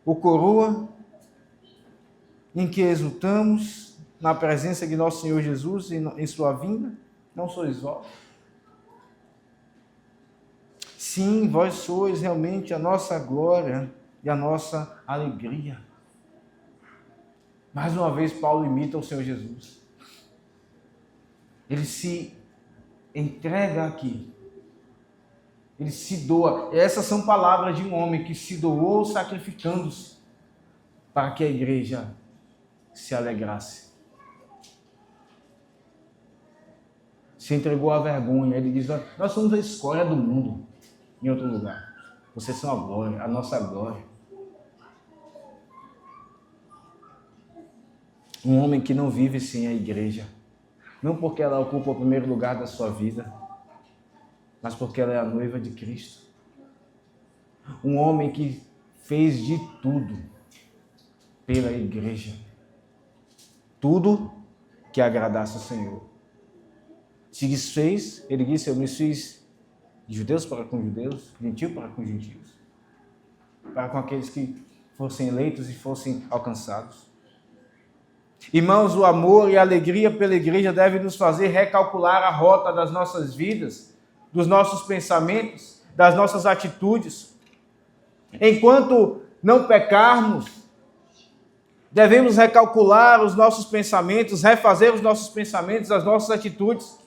ou coroa, em que exultamos na presença de nosso Senhor Jesus em sua vinda, não sois vós? Sim, vós sois realmente a nossa glória e a nossa alegria. Mais uma vez, Paulo imita o Senhor Jesus. Ele se entrega aqui. Ele se doa. Essas são palavras de um homem que se doou sacrificando-se para que a igreja se alegrasse. Se entregou à vergonha. Ele diz: nós somos a escória do mundo. Em outro lugar. Vocês são a glória, a nossa glória. Um homem que não vive sem a igreja. Não porque ela ocupa o primeiro lugar da sua vida, mas porque ela é a noiva de Cristo. Um homem que fez de tudo pela igreja. Tudo que agradasse ao Senhor. Se desfez, ele disse: eu me fiz de judeus para com judeus, gentil para com gentios, para com aqueles que fossem eleitos e fossem alcançados. Irmãos, o amor e a alegria pela igreja devem nos fazer recalcular a rota das nossas vidas, dos nossos pensamentos, das nossas atitudes. Enquanto não pecarmos, devemos recalcular os nossos pensamentos, refazer os nossos pensamentos, as nossas atitudes,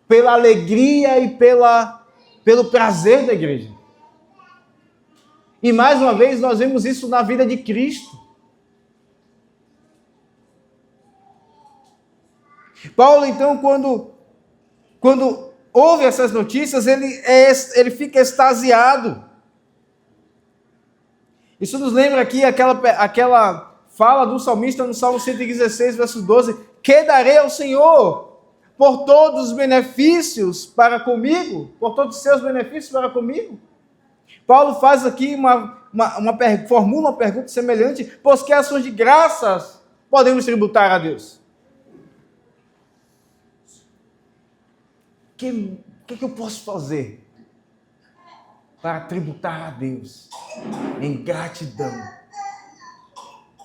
pela alegria e pelo prazer da igreja. E mais uma vez nós vemos isso na vida de Cristo. Paulo, então, quando ouve essas notícias, ele fica extasiado. Isso nos lembra aqui aquela fala do salmista no Salmo 116, verso 12: que darei ao Senhor por todos os benefícios para comigo? Por todos os seus benefícios para comigo? Paulo faz aqui formula uma pergunta semelhante: pois que ações de graças podemos tributar a Deus? O que eu posso fazer para tributar a Deus em gratidão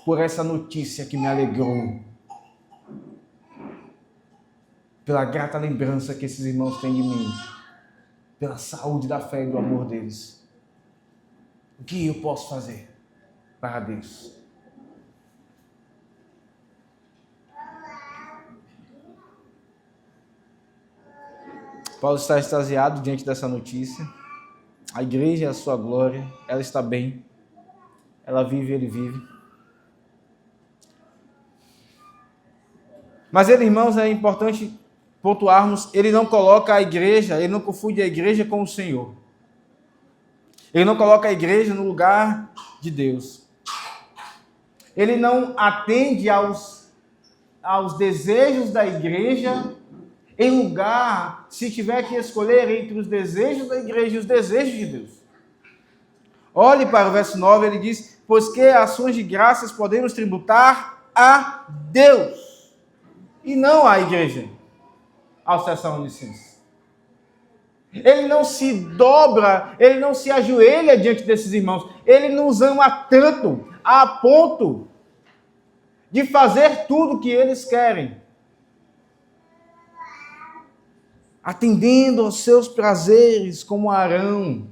por essa notícia que me alegrou, pela grata lembrança que esses irmãos têm de mim, pela saúde da fé e do amor deles? O que eu posso fazer para Deus? Paulo está extasiado diante dessa notícia. A igreja é a sua glória, ela está bem, ela vive, ele vive. Mas ele, irmãos, é importante pontuarmos, ele não coloca a igreja, ele não confunde a igreja com o Senhor. Ele não coloca a igreja no lugar de Deus. Ele não atende aos desejos da igreja, em lugar, se tiver que escolher entre os desejos da igreja e os desejos de Deus. Olhe para o verso 9, ele diz: pois que ações de graças podemos tributar a Deus, e não à igreja, ao cessar a licença. Ele não se dobra, ele não se ajoelha diante desses irmãos, ele nos ama tanto, a ponto de fazer tudo o que eles querem, atendendo aos seus prazeres, como Arão,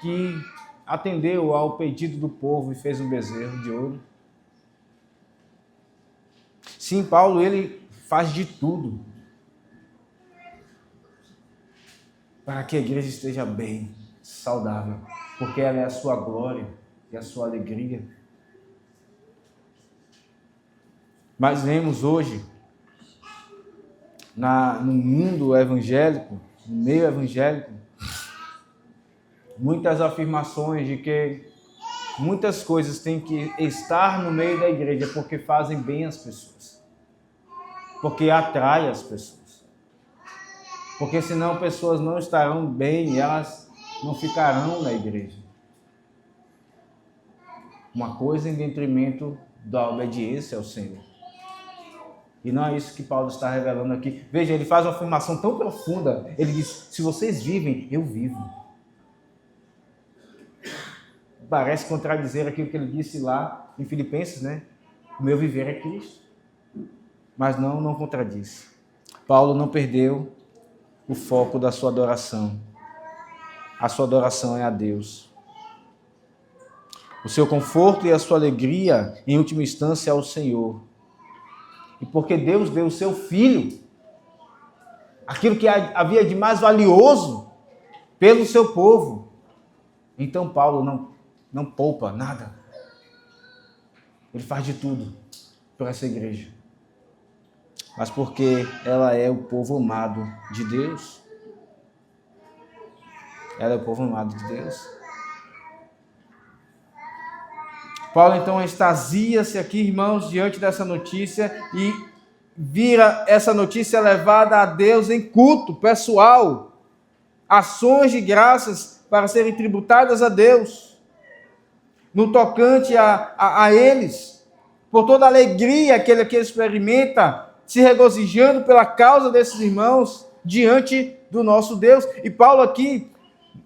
que atendeu ao pedido do povo e fez um bezerro de ouro. Sim, Paulo, ele faz de tudo para que a igreja esteja bem, saudável, porque ela é a sua glória e a sua alegria. Mas vemos hoje, no mundo evangélico, no meio evangélico, muitas afirmações de que muitas coisas têm que estar no meio da igreja porque fazem bem às pessoas, porque atrai as pessoas, porque senão pessoas não estarão bem e elas não ficarão na igreja. Uma coisa em detrimento da obediência ao Senhor. E não é isso que Paulo está revelando aqui. Veja, ele faz uma afirmação tão profunda. Ele diz: se vocês vivem, eu vivo. Parece contradizer aquilo que ele disse lá em Filipenses, né? O meu viver é Cristo. Mas não contradiz. Paulo não perdeu o foco da sua adoração. A sua adoração é a Deus. O seu conforto e a sua alegria, em última instância, é ao Senhor. E porque Deus deu o seu Filho, aquilo que havia de mais valioso, pelo seu povo. Então Paulo não poupa nada. Ele faz de tudo por essa igreja. Mas porque ela é o povo amado de Deus. Ela é o povo amado de Deus. Paulo então extasia-se aqui, irmãos, diante dessa notícia e vira essa notícia levada a Deus em culto pessoal, ações de graças para serem tributadas a Deus, no tocante a eles, por toda a alegria que ele aqui experimenta, se regozijando pela causa desses irmãos diante do nosso Deus. E Paulo aqui,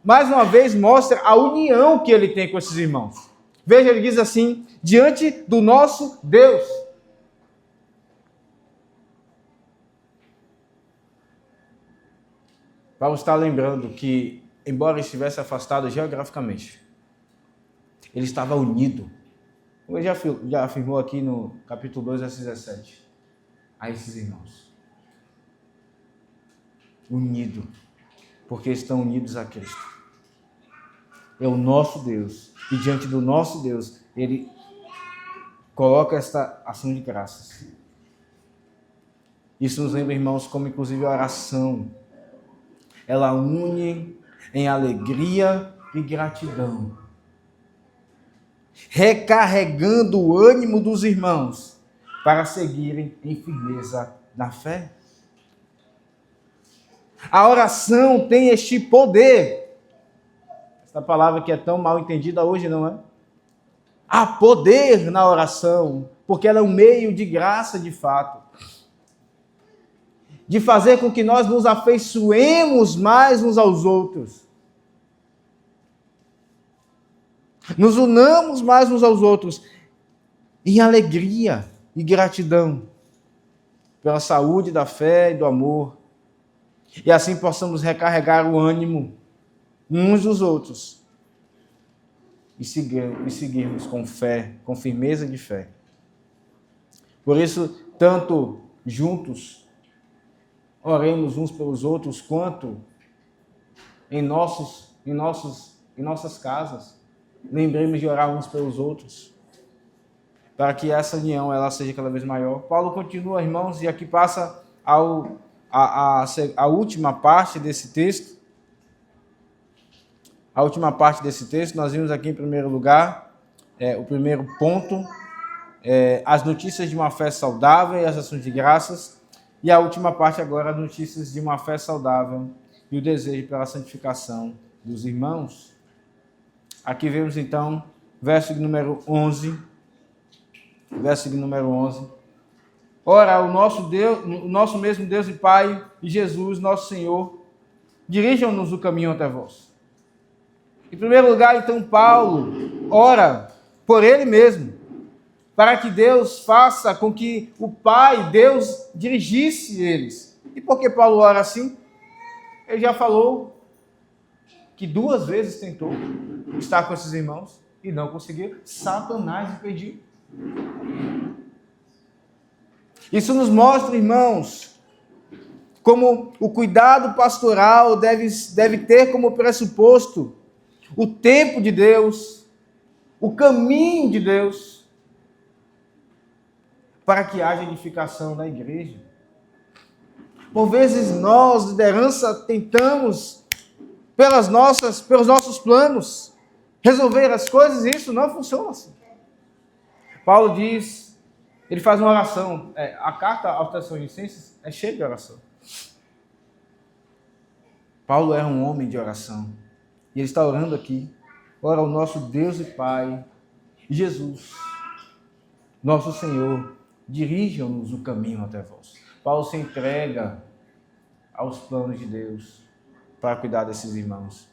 mais uma vez, mostra a união que ele tem com esses irmãos. Veja, ele diz assim: diante do nosso Deus. Paulo está lembrando que, embora estivesse afastado geograficamente, Ele estava unido. Como ele já afirmou aqui no capítulo 2, verso 17. A esses irmãos. Unido. Porque estão unidos a Cristo. É o nosso Deus. E diante do nosso Deus, Ele coloca esta ação de graças. Isso nos lembra, irmãos, como inclusive a oração. Ela une em alegria e gratidão. Recarregando o ânimo dos irmãos para seguirem em firmeza na fé. A oração tem este poder. Essa palavra que é tão mal entendida hoje, não é? Há poder na oração, porque ela é um meio de graça de fato. De fazer com que nós nos afeiçoemos mais uns aos outros. Nos unamos mais uns aos outros em alegria e gratidão pela saúde da fé e do amor. E assim possamos recarregar o ânimo uns dos outros e seguirmos com fé, com firmeza de fé. Por isso, tanto juntos, oremos uns pelos outros, quanto em nossas casas, lembremos de orar uns pelos outros, para que essa união ela seja cada vez maior. Paulo continua, irmãos, e aqui passa a última parte desse texto. A última parte desse texto, nós vimos aqui em primeiro lugar, o primeiro ponto, as notícias de uma fé saudável e as ações de graças. E a última parte agora, as notícias de uma fé saudável e o desejo pela santificação dos irmãos. Aqui vemos então, verso de número 11. Verso de número 11. Ora, o nosso mesmo Deus e Pai, e Jesus, nosso Senhor, dirijam-nos o caminho até vós. Em primeiro lugar, então, Paulo ora por ele mesmo, para que Deus faça com que o Pai, Deus, dirigisse eles. E por que Paulo ora assim? Ele já falou que 2 vezes tentou estar com esses irmãos e não conseguiu. Satanás impediu. Isso nos mostra, irmãos, como o cuidado pastoral deve ter como pressuposto o tempo de Deus, o caminho de Deus, para que haja edificação na igreja. Por vezes nós, liderança, tentamos, pelos nossos planos, resolver as coisas, e isso não funciona assim. Paulo diz, ele faz uma oração, a carta aos Tessalonicenses é cheia de oração. Paulo era um homem de oração, e ele está orando aqui, ora ao nosso Deus e Pai, Jesus, nosso Senhor, dirijam-nos o caminho até vós. Paulo se entrega aos planos de Deus para cuidar desses irmãos.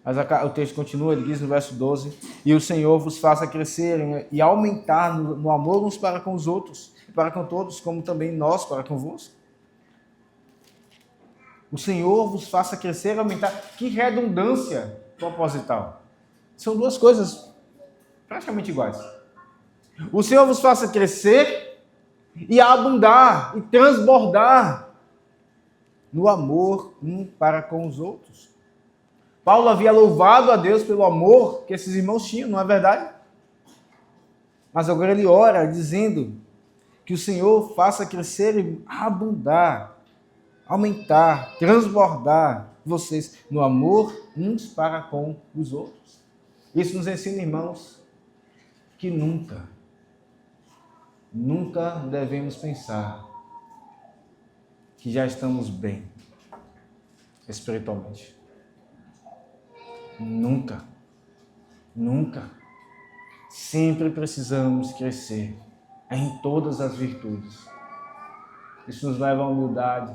Mas o texto continua, ele diz no verso 12, e o Senhor vos faça crescer e aumentar no amor uns para com os outros, e para com todos, como também nós para convosco. O Senhor vos faça crescer e aumentar. Que redundância proposital. São 2 coisas praticamente iguais. O Senhor vos faça crescer e abundar e transbordar no amor um para com os outros. Paulo havia louvado a Deus pelo amor que esses irmãos tinham, não é verdade? Mas agora ele ora dizendo que o Senhor faça crescer e abundar, aumentar, transbordar vocês no amor uns para com os outros. Isso nos ensina, irmãos, que nunca devemos pensar que já estamos bem espiritualmente. Nunca. Sempre precisamos crescer em todas as virtudes. Isso nos leva à humildade.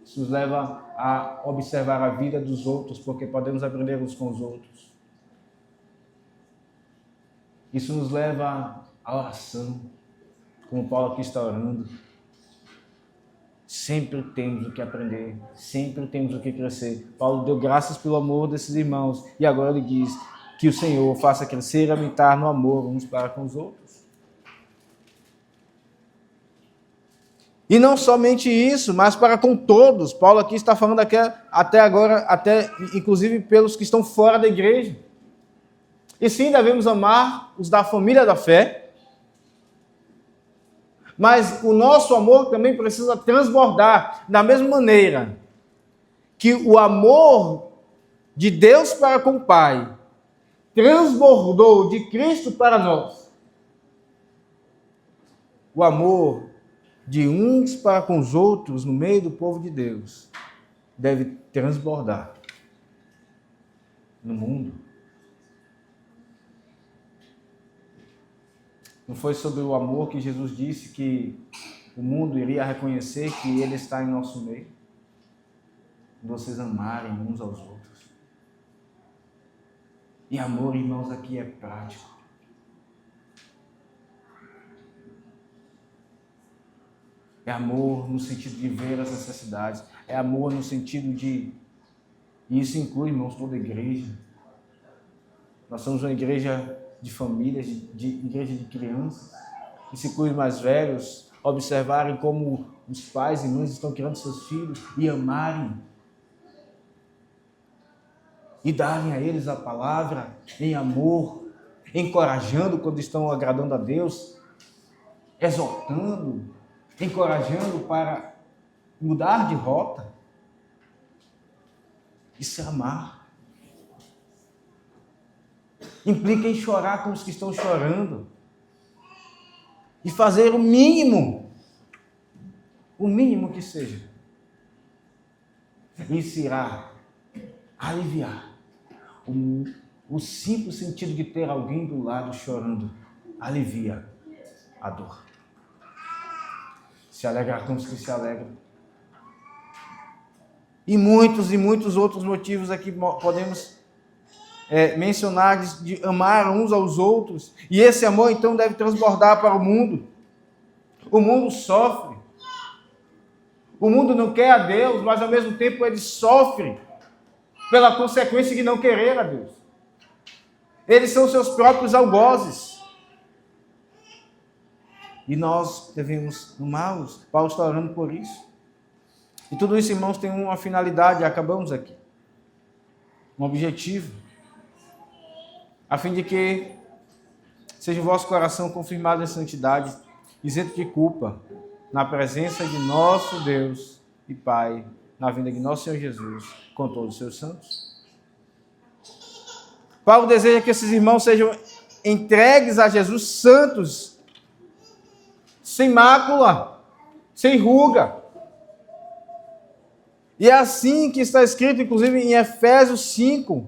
Isso nos leva a observar a vida dos outros, porque podemos aprender uns com os outros. Isso nos leva à oração, como Paulo aqui está orando. Sempre temos o que aprender, sempre temos o que crescer. Paulo deu graças pelo amor desses irmãos, e agora ele diz, que o Senhor faça crescer e aumentar no amor uns para com os outros. E não somente isso, mas para com todos. Paulo aqui está falando até agora, até inclusive pelos que estão fora da igreja. E sim, devemos amar os da família da fé, mas o nosso amor também precisa transbordar da mesma maneira que o amor de Deus para com o Pai transbordou de Cristo para nós. O amor de uns para com os outros no meio do povo de Deus deve transbordar no mundo. Não foi sobre o amor que Jesus disse que o mundo iria reconhecer que Ele está em nosso meio? Vocês amarem uns aos outros. E amor, irmãos, aqui é prático. É amor no sentido de ver as necessidades. É amor no sentido de... E isso inclui, irmãos, toda a igreja. Nós somos uma igreja de famílias, igreja de crianças. Isso inclui os mais velhos observarem como os pais e mães estão criando seus filhos e amarem. E darem a eles a palavra em amor, encorajando quando estão agradando a Deus, exortando, encorajando para mudar de rota. Isso é amar. Implica em chorar com os que estão chorando. E fazer o mínimo que seja. Isso irá aliviar o simples sentido de ter alguém do lado chorando. Alivia a dor. Se alegrar com os que se alegram. E muitos outros motivos aqui podemos mencionar de amar uns aos outros. E esse amor, então, deve transbordar para o mundo. O mundo sofre. O mundo não quer a Deus, mas ao mesmo tempo ele sofre pela consequência de não querer a Deus. Eles são seus próprios algozes. E nós devemos amá-los. Paulo está orando por isso. E tudo isso, irmãos, tem uma finalidade, acabamos aqui. Um objetivo. A fim de que seja o vosso coração confirmado em santidade, isento de culpa, na presença de nosso Deus e Pai, na vinda de nosso Senhor Jesus, com todos os seus santos. Paulo deseja que esses irmãos sejam entregues a Jesus santos, sem mácula, sem ruga. E é assim que está escrito, inclusive, em Efésios 5.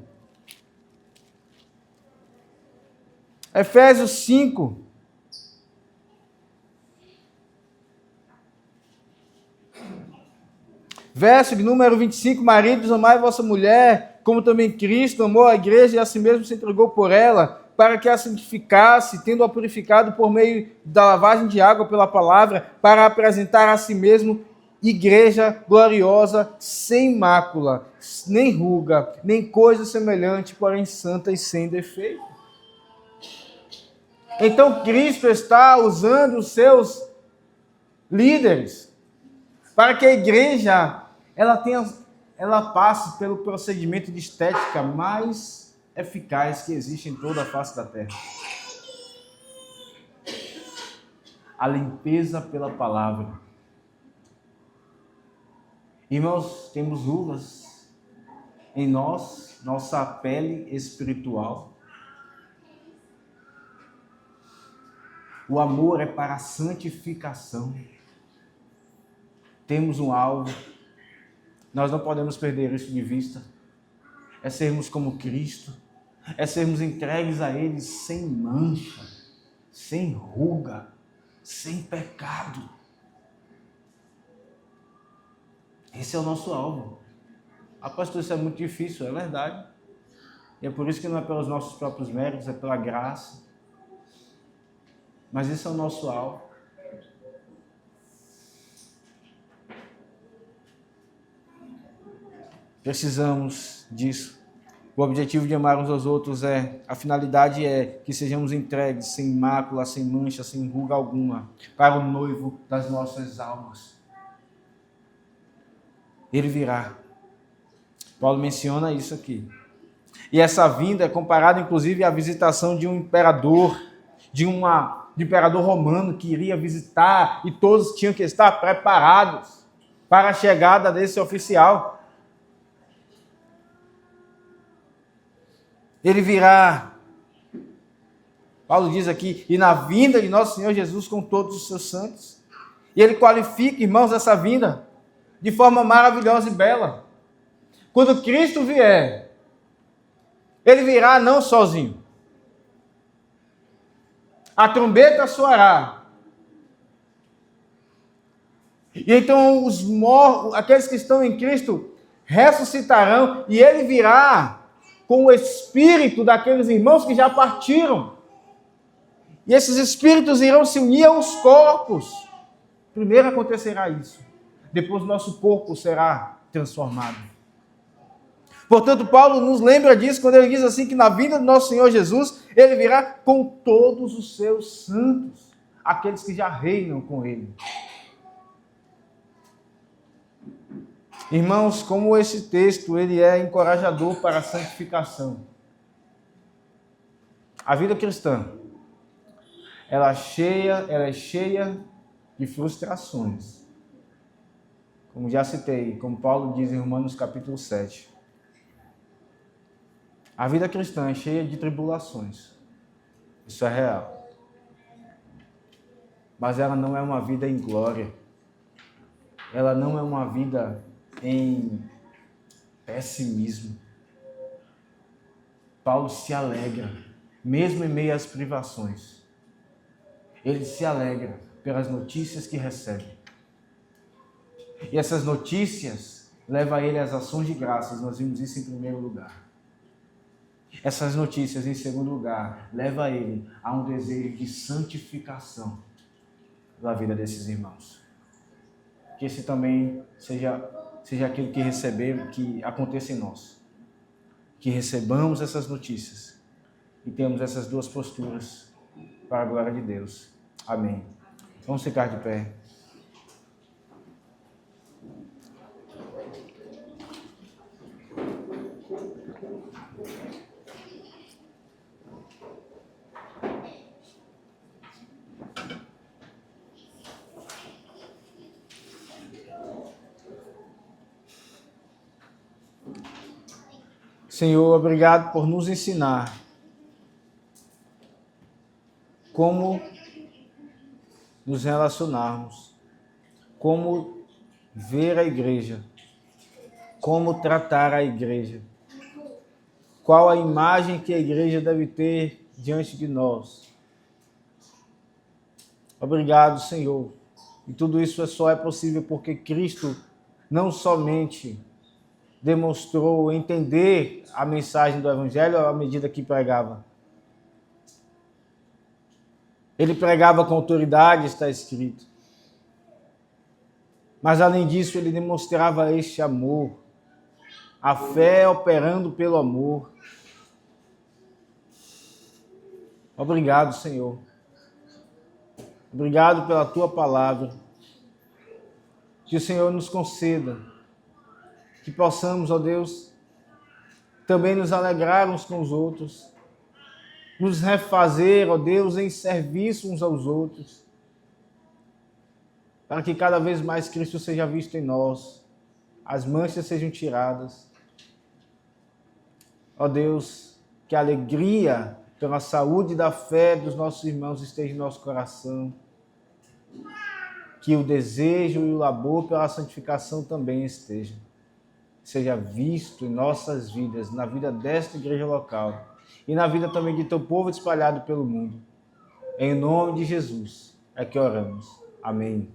Efésios 5. Verso de número 25. Maridos, amai vossa mulher, como também Cristo amou a igreja e a si mesmo se entregou por ela, para que a santificasse, tendo-a purificado por meio da lavagem de água pela palavra, para apresentar a si mesmo igreja gloriosa, sem mácula, nem ruga, nem coisa semelhante, porém santa e sem defeito. Então Cristo está usando os seus líderes para que a igreja ela passe pelo procedimento de estética mais eficaz que existe em toda a face da terra. A limpeza pela palavra. Irmãos, temos rugas em nós, nossa pele espiritual. O amor é para a santificação. Temos um alvo. Nós não podemos perder isso de vista. É sermos como Cristo. É sermos entregues a Ele sem mancha, sem ruga, sem pecado. Esse é o nosso alvo. Pastor, isso é muito difícil, é verdade. E é por isso que não é pelos nossos próprios méritos, é pela graça. Mas esse é o nosso alvo. Precisamos disso. O objetivo de amar uns aos outros a finalidade é que sejamos entregues sem mácula, sem mancha, sem ruga alguma, para o noivo das nossas almas. Ele virá. Paulo menciona isso aqui. E essa vinda é comparada, inclusive, à visitação de um imperador, de um imperador romano que iria visitar, e todos tinham que estar preparados para a chegada desse oficial. Ele virá. Paulo diz aqui, e na vinda de nosso Senhor Jesus com todos os seus santos. E ele qualifica, irmãos, essa vinda de forma maravilhosa e bela. Quando Cristo vier, ele virá não sozinho. A trombeta soará. E então os mortos, aqueles que estão em Cristo, ressuscitarão, e ele virá com o espírito daqueles irmãos que já partiram. E esses espíritos irão se unir aos corpos. Primeiro acontecerá isso. Depois nosso corpo será transformado. Portanto, Paulo nos lembra disso quando ele diz assim que na vinda do nosso Senhor Jesus, ele virá com todos os seus santos, aqueles que já reinam com ele. Irmãos, como esse texto ele é encorajador para a santificação. A vida cristã, ela é cheia de frustrações. Como já citei, como Paulo diz em Romanos capítulo 7. A vida cristã é cheia de tribulações. Isso é real. Mas ela não é uma vida em glória. Ela não é uma vida em pessimismo. Paulo se alegra, mesmo em meio às privações. Ele se alegra pelas notícias que recebe. E essas notícias levam ele às ações de graças. Nós vimos isso em primeiro lugar. Essas notícias, em segundo lugar, levam ele a um desejo de santificação da vida desses irmãos. Que esse também seja aquilo que recebemos, que aconteça em nós. Que recebamos essas notícias e temos essas duas posturas para a glória de Deus. Amém. Vamos ficar de pé. Senhor, obrigado por nos ensinar como nos relacionarmos, como ver a igreja, como tratar a igreja, qual a imagem que a igreja deve ter diante de nós. Obrigado, Senhor. E tudo isso só é possível porque Cristo não somente demonstrou entender a mensagem do Evangelho à medida que pregava. Ele pregava com autoridade, está escrito. Mas além disso, ele demonstrava este amor, a fé operando pelo amor. Obrigado, Senhor. Obrigado pela tua palavra. Que o Senhor nos conceda que possamos, ó Deus, também nos alegrar uns com os outros, nos refazer, ó Deus, em serviço uns aos outros, para que cada vez mais Cristo seja visto em nós, as manchas sejam tiradas. Ó Deus, que a alegria pela saúde da fé dos nossos irmãos esteja em nosso coração, que o desejo e o labor pela santificação também esteja. Seja visto em nossas vidas, na vida desta igreja local e na vida também de teu povo espalhado pelo mundo. Em nome de Jesus é que oramos. Amém.